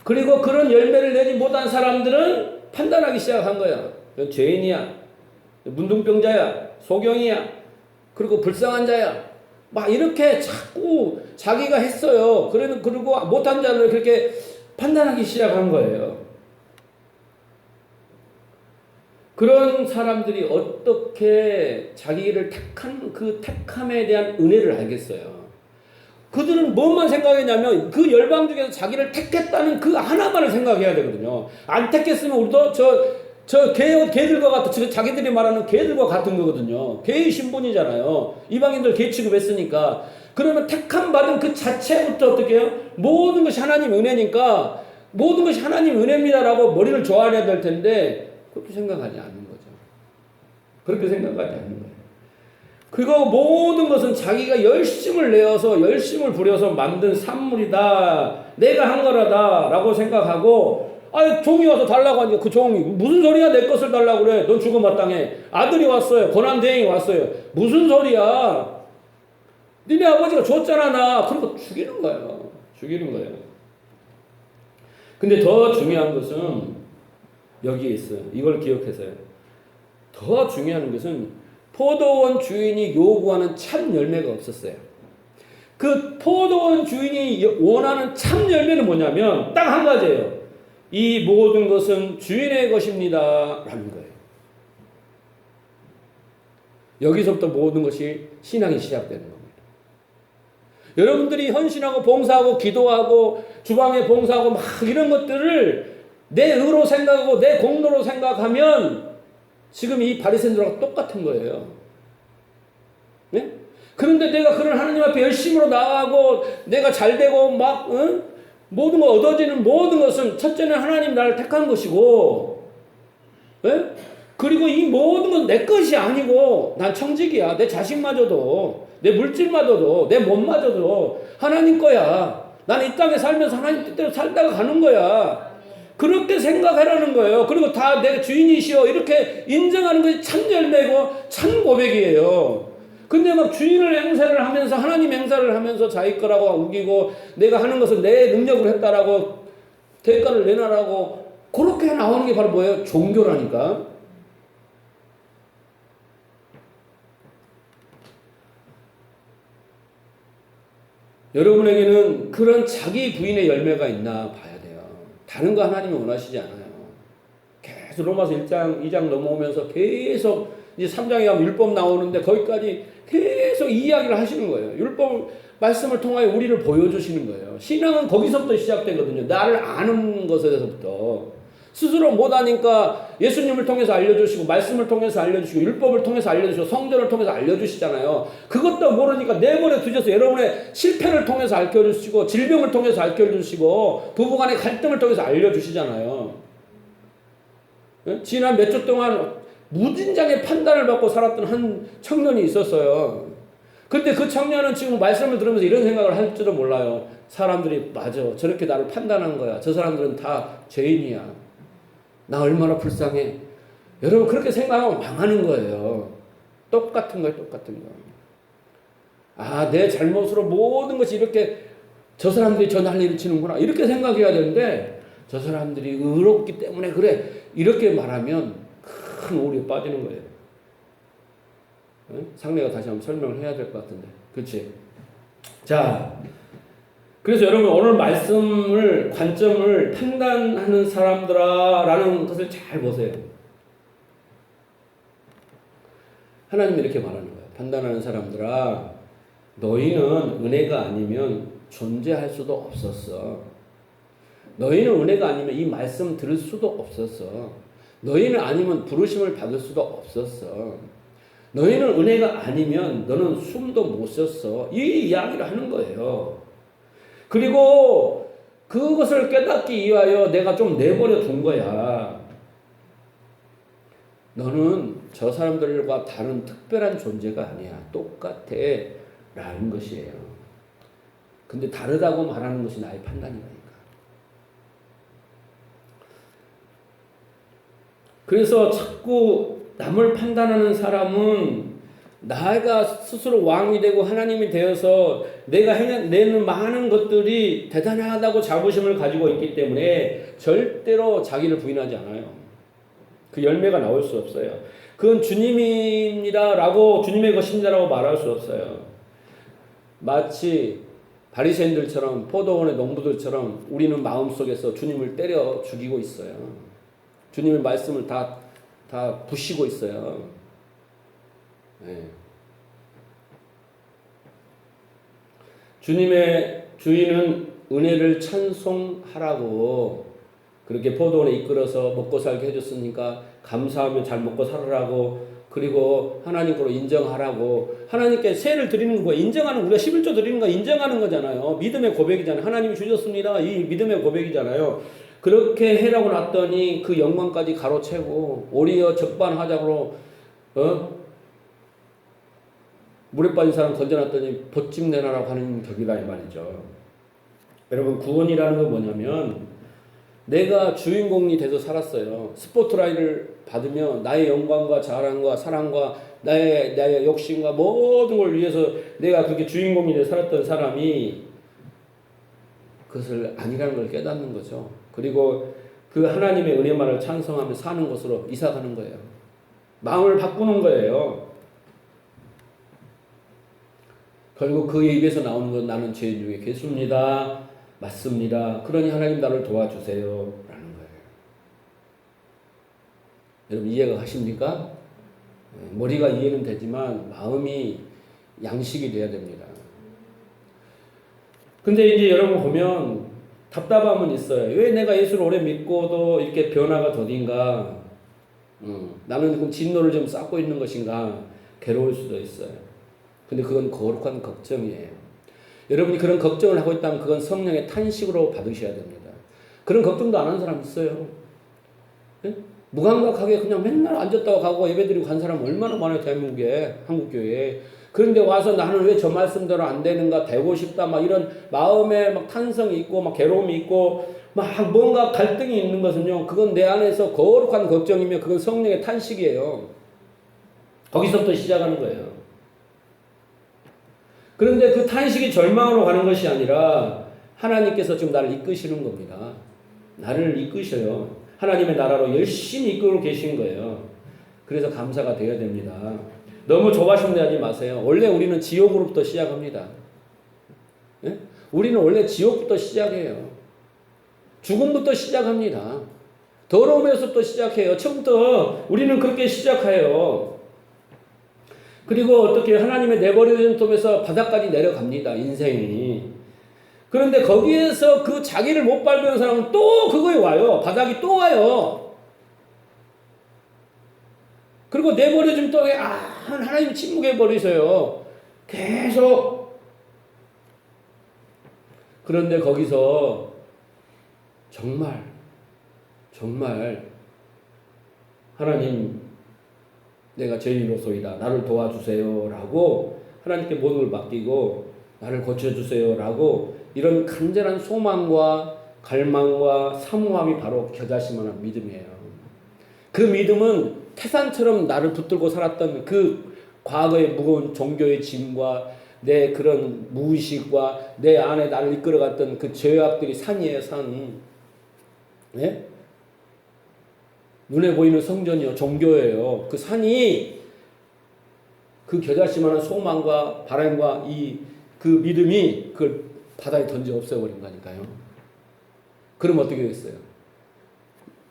그리고 그런 열매를 내지 못한 사람들은 판단하기 시작한 거야. 죄인이야, 문둥병자야, 소경이야, 그리고 불쌍한 자야. 막 이렇게 자꾸 자기가 했어요. 그리고 못한 자를 그렇게 판단하기 시작한 거예요. 그런 사람들이 어떻게 자기를 택한 그 택함에 대한 은혜를 알겠어요. 그들은 뭐만 생각했냐면 그 열방 중에서 자기를 택했다는 그 하나만을 생각해야 되거든요. 안 택했으면 우리도 개들과 같은, 자기들이 말하는 개들과 같은 거거든요. 개의 신분이잖아요. 이방인들 개 취급했으니까. 그러면 택함 받은 그 자체부터 어떻게 해요? 모든 것이 하나님 은혜니까 모든 것이 하나님 은혜입니다라고 머리를 조아려야 될 텐데 그렇게 생각하지 않는 거죠. 그렇게 생각하지 않는 거예요. 그리고 모든 것은 자기가 열심을 내어서 열심을 부려서 만든 산물이다. 내가 한 거라다 라고 생각하고 종이 와서 달라고 하니까 그 종이 무슨 소리야 내 것을 달라고 그래. 넌 죽어 마땅해. 아들이 왔어요. 고난대행이 왔어요. 무슨 소리야. 니네 아버지가 줬잖아 나. 그리고 죽이는 거예요. 죽이는 거예요. 근데 더 중요한 것은 여기에 있어요. 이걸 기억해서요. 더 중요한 것은 포도원 주인이 요구하는 참 열매가 없었어요. 그 포도원 주인이 원하는 참 열매는 뭐냐면 딱 한 가지예요. 이 모든 것은 주인의 것입니다. 라는 거예요. 여기서부터 모든 것이 신앙이 시작되는 겁니다. 여러분들이 헌신하고 봉사하고 기도하고 주방에 봉사하고 막 이런 것들을 내 의로 생각하고 내 공로로 생각하면 지금 이 바리새인들하고 똑같은 거예요. 네? 그런데 내가 그런 하나님 앞에 열심으로 나가고 내가 잘되고 막 모든 거 얻어지는 모든 것은 첫째는 하나님 나를 택한 것이고 네? 그리고 이 모든 건 내 것이 아니고 난 청직이야. 내 자식마저도 내 물질마저도 내 몸마저도 하나님 거야. 나는 이 땅에 살면서 하나님 뜻대로 살다가 가는 거야. 그렇게 생각하라는 거예요. 그리고 다 내 주인이시여 이렇게 인정하는 것이 참 열매고 참 고백이에요. 근데 막 주인을 행사를 하면서 하나님 행사를 하면서 자기 거라고 우기고 내가 하는 것은 내 능력으로 했다라고 대가를 내놔라고 그렇게 나오는 게 바로 뭐예요? 종교라니까. 여러분에게는 그런 자기 부인의 열매가 있나 봐야 돼요. 다른 거 하나님이 원하시지 않아요. 계속 로마서 1장, 2장 넘어오면서 계속 이제 3장에 가면 율법 나오는데 거기까지 계속 이야기를 하시는 거예요. 율법 말씀을 통하여 우리를 보여주시는 거예요. 신앙은 거기서부터 시작되거든요. 나를 아는 것에서부터. 스스로 못하니까 예수님을 통해서 알려주시고 말씀을 통해서 알려주시고 율법을 통해서 알려주시고 성전을 통해서 알려주시잖아요. 그것도 모르니까 내버려 두셔서 여러분의 실패를 통해서 알려주시고 질병을 통해서 알려주시고 부부간의 갈등을 통해서 알려주시잖아요. 지난 몇 주 동안 무진장의 판단을 받고 살았던 한 청년이 있었어요. 근데 그 청년은 지금 말씀을 들으면서 이런 생각을 할지도 몰라요. 사람들이 맞아, 저렇게 나를 판단한 거야. 저 사람들은 다 죄인이야. 나 얼마나 불쌍해. 여러분 그렇게 생각하면 망하는 거예요. 똑같은 거예요. 똑같은 거. 아, 내 잘못으로 모든 것이 이렇게 저 사람들이 저 난리를 치는구나 이렇게 생각해야 되는데 저 사람들이 의롭기 때문에 그래 이렇게 말하면 큰 오류에 빠지는 거예요. 상례가 다시 한번 설명을 해야 될 것 같은데, 그렇지? 자, 그래서 여러분 오늘 말씀을 관점을 판단하는 사람들아라는 것을 잘 보세요. 하나님이 이렇게 말하는 거예요. 판단하는 사람들아, 너희는 은혜가 아니면 존재할 수도 없었어. 너희는 은혜가 아니면 이 말씀 들을 수도 없었어. 너희는 아니면 부르심을 받을 수도 없었어. 너희는 은혜가 아니면 너는 숨도 못 쉬었어. 이 이야기를 하는 거예요. 그리고 그것을 깨닫기 위하여 내가 좀 내버려 둔 거야. 너는 저 사람들과 다른 특별한 존재가 아니야. 똑같아. 라는 것이에요. 근데 다르다고 말하는 것이 나의 판단이라니까. 그래서 자꾸 남을 판단하는 사람은 나가 스스로 왕이 되고 하나님이 되어서 내가 내는 많은 것들이 대단하다고 자부심을 가지고 있기 때문에 절대로 자기를 부인하지 않아요. 그 열매가 나올 수 없어요. 그건 주님입니다라고 주님의 것입니다라고 말할 수 없어요. 마치 바리새인들처럼 포도원의 농부들처럼 우리는 마음속에서 주님을 때려 죽이고 있어요. 주님의 말씀을 다 부시고 있어요. 네. 주님의 주인은 은혜를 찬송하라고 그렇게 포도원에 이끌어서 먹고 살게 해줬으니까 감사하며 잘 먹고 살으라고, 그리고 하나님 거로 인정하라고, 하나님께 세를 드리는 거예요. 인정하는, 우리가 11조 드리는 거 인정하는 거잖아요. 믿음의 고백이잖아요. 하나님이 주셨습니다. 이 믿음의 고백이잖아요. 그렇게 해라고 놨더니 그 영광까지 가로채고 오히려 적반하장으로 물에 빠진 사람 건져놨더니 보찜 내놔라고 하는 격이다 이 말이죠. 여러분 구원이라는 건 뭐냐면 내가 주인공이 돼서 살았어요. 스포트라이트를 받으며 나의 영광과 자랑과 사랑과 나의 욕심과 모든 걸 위해서 내가 그렇게 주인공이 돼서 살았던 사람이 그것을 아니라는 걸 깨닫는 거죠. 그리고 그 하나님의 은혜만을 찬송하며 사는 곳으로 이사가는 거예요. 마음을 바꾸는 거예요. 결국 그의 입에서 나오는 건 나는 죄 중에 괴수입니다. 맞습니다. 그러니 하나님 나를 도와주세요. 라는 거예요. 여러분 이해가 가십니까? 머리가 이해는 되지만 마음이 양식이 돼야 됩니다. 근데 이제 여러분 보면 답답함은 있어요. 왜 내가 예수를 오래 믿고도 이렇게 변화가 더딘가? 나는 그럼 진노를 좀 쌓고 있는 것인가? 괴로울 수도 있어요. 근데 그건 거룩한 걱정이에요. 여러분이 그런 걱정을 하고 있다면 그건 성령의 탄식으로 받으셔야 됩니다. 그런 걱정도 안 하는 사람 있어요. 네? 무감각하게 그냥 맨날 앉았다가 가고 예배드리고 간 사람 얼마나 많아요. 대한민국에, 한국교회에. 그런데 와서 나는 왜 저 말씀대로 안 되는가, 되고 싶다, 막 이런 마음에 막 탄성이 있고, 막 괴로움이 있고, 막 뭔가 갈등이 있는 것은요, 그건 내 안에서 거룩한 걱정이며, 그건 성령의 탄식이에요. 거기서부터 시작하는 거예요. 그런데 그 탄식이 절망으로 가는 것이 아니라, 하나님께서 지금 나를 이끄시는 겁니다. 나를 이끄셔요. 하나님의 나라로 열심히 이끌고 계신 거예요. 그래서 감사가 되어야 됩니다. 너무 조바심내하지 마세요. 원래 우리는 지옥으로부터 시작합니다. 네? 우리는 원래 지옥부터 시작해요. 죽음부터 시작합니다. 더러움에서부터 시작해요. 처음부터 우리는 그렇게 시작해요. 그리고 어떻게 하나님의 내버려진 통해서 바닥까지 내려갑니다. 인생이. 그런데 거기에서 그 자기를 못 밟는 사람은 또 그거에 와요. 바닥이 또 와요. 그리고 내버려진 통에 하나님 침묵해 버리세요. 계속. 그런데 거기서 정말 하나님 내가 죄인으로소이다. 나를 도와주세요. 라고 하나님께 모든 걸 맡기고 나를 고쳐주세요. 라고 이런 간절한 소망과 갈망과 사모함이 바로 겨자씨만한 믿음이에요. 그 믿음은 태산처럼 나를 붙들고 살았던 그 과거의 무거운 종교의 짐과 내 그런 무의식과 내 안에 나를 이끌어갔던 그 죄악들이 산이에요. 산. 네? 눈에 보이는 성전이요. 종교예요. 그 산이 그 겨자씨만한 소망과 바람과 그 믿음이 그 바다에 던져 없애버린 거니까요. 그럼 어떻게 되겠어요?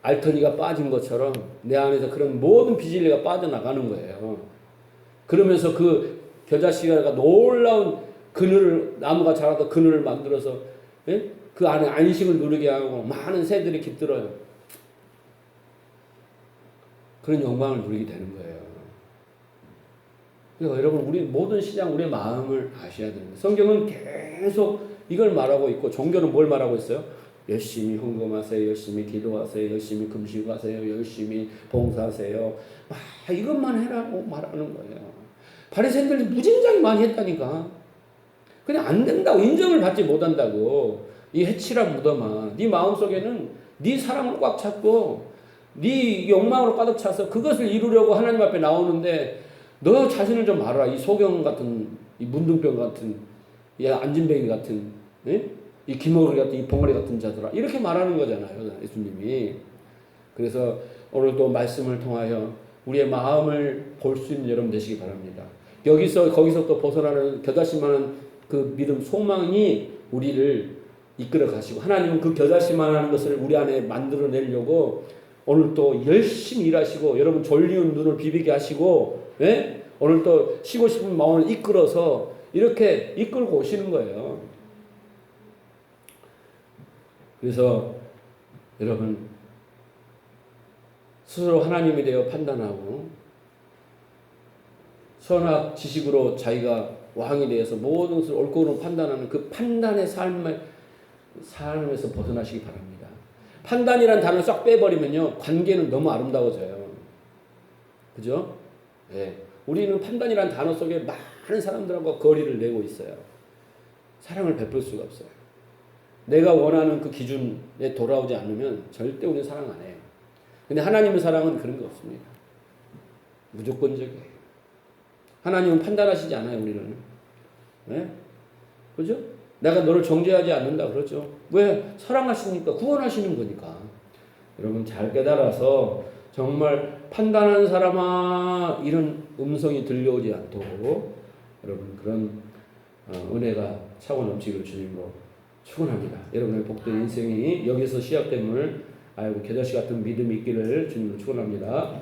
알터니가 빠진 것처럼 내 안에서 그런 모든 비질리가 빠져나가는 거예요. 그러면서 그 겨자씨가 놀라운 그늘을, 나무가 자라서 그늘을 만들어서 그 안에 안식을 누리게 하고 많은 새들이 깃들어요. 그런 영광을 누리게 되는 거예요. 그러니까 여러분, 우리 모든 시장, 우리의 마음을 아셔야 됩니다. 성경은 계속 이걸 말하고 있고, 종교는 뭘 말하고 있어요? 열심히 헌금하세요. 열심히 기도하세요. 열심히 금식하세요. 열심히 봉사하세요. 이것만 해라고 말하는 거예요. 바리새인들이 무진장이 많이 했다니까. 그냥 안 된다고, 인정을 받지 못한다고. 이 해치란 무덤아, 네 마음속에는 네 사랑을 꽉 찾고 네 욕망으로 가득 차서 그것을 이루려고 하나님 앞에 나오는데 너 자신을 좀 알아. 이 소경 같은, 이 문둥병 같은, 이 안진뱅이 같은, 이 기머리 같은, 이 봉어리 같은 자들아. 이렇게 말하는 거잖아요, 예수님이. 그래서 오늘도 말씀을 통하여 우리의 마음을 볼 수 있는 여러분 되시기 바랍니다. 거기서 또 벗어나는 겨자씨만한 그 믿음, 소망이 우리를 이끌어 가시고, 하나님은 그 겨자씨만한 것을 우리 안에 만들어내려고 오늘 또 열심히 일하시고, 여러분 졸리운 눈을 비비게 하시고, 오늘 또 쉬고 싶은 마음을 이끌어서 이렇게 이끌고 오시는 거예요. 그래서 여러분 스스로 하나님에 대해 판단하고 선악 지식으로 자기가 왕에 대해서 모든 것을 옳고 그름 판단하는 그 판단의 삶에서 벗어나시기 바랍니다. 판단이란 단어를 싹 빼버리면요, 관계는 너무 아름다워져요. 그죠? 네. 우리는 판단이란 단어 속에 많은 사람들하고 거리를 내고 있어요. 사랑을 베풀 수가 없어요. 내가 원하는 그 기준에 돌아오지 않으면 절대 우리는 사랑 안 해요. 근데 하나님의 사랑은 그런 거 없습니다. 무조건적이에요. 하나님은 판단하시지 않아요, 우리는. 네? 그죠? 내가 너를 정죄하지 않는다 그러죠. 왜? 사랑하시니까, 구원하시는 거니까. 여러분 잘 깨달아서 정말 판단하는 사람아, 이런 음성이 들려오지 않도록 여러분 그런 은혜가 차고 넘치기를 주님으로 축원합니다. 여러분의 복된 인생이 여기서 시작됨을 알고 겨자씨 같은 믿음이 있기를 주님으로 축원합니다.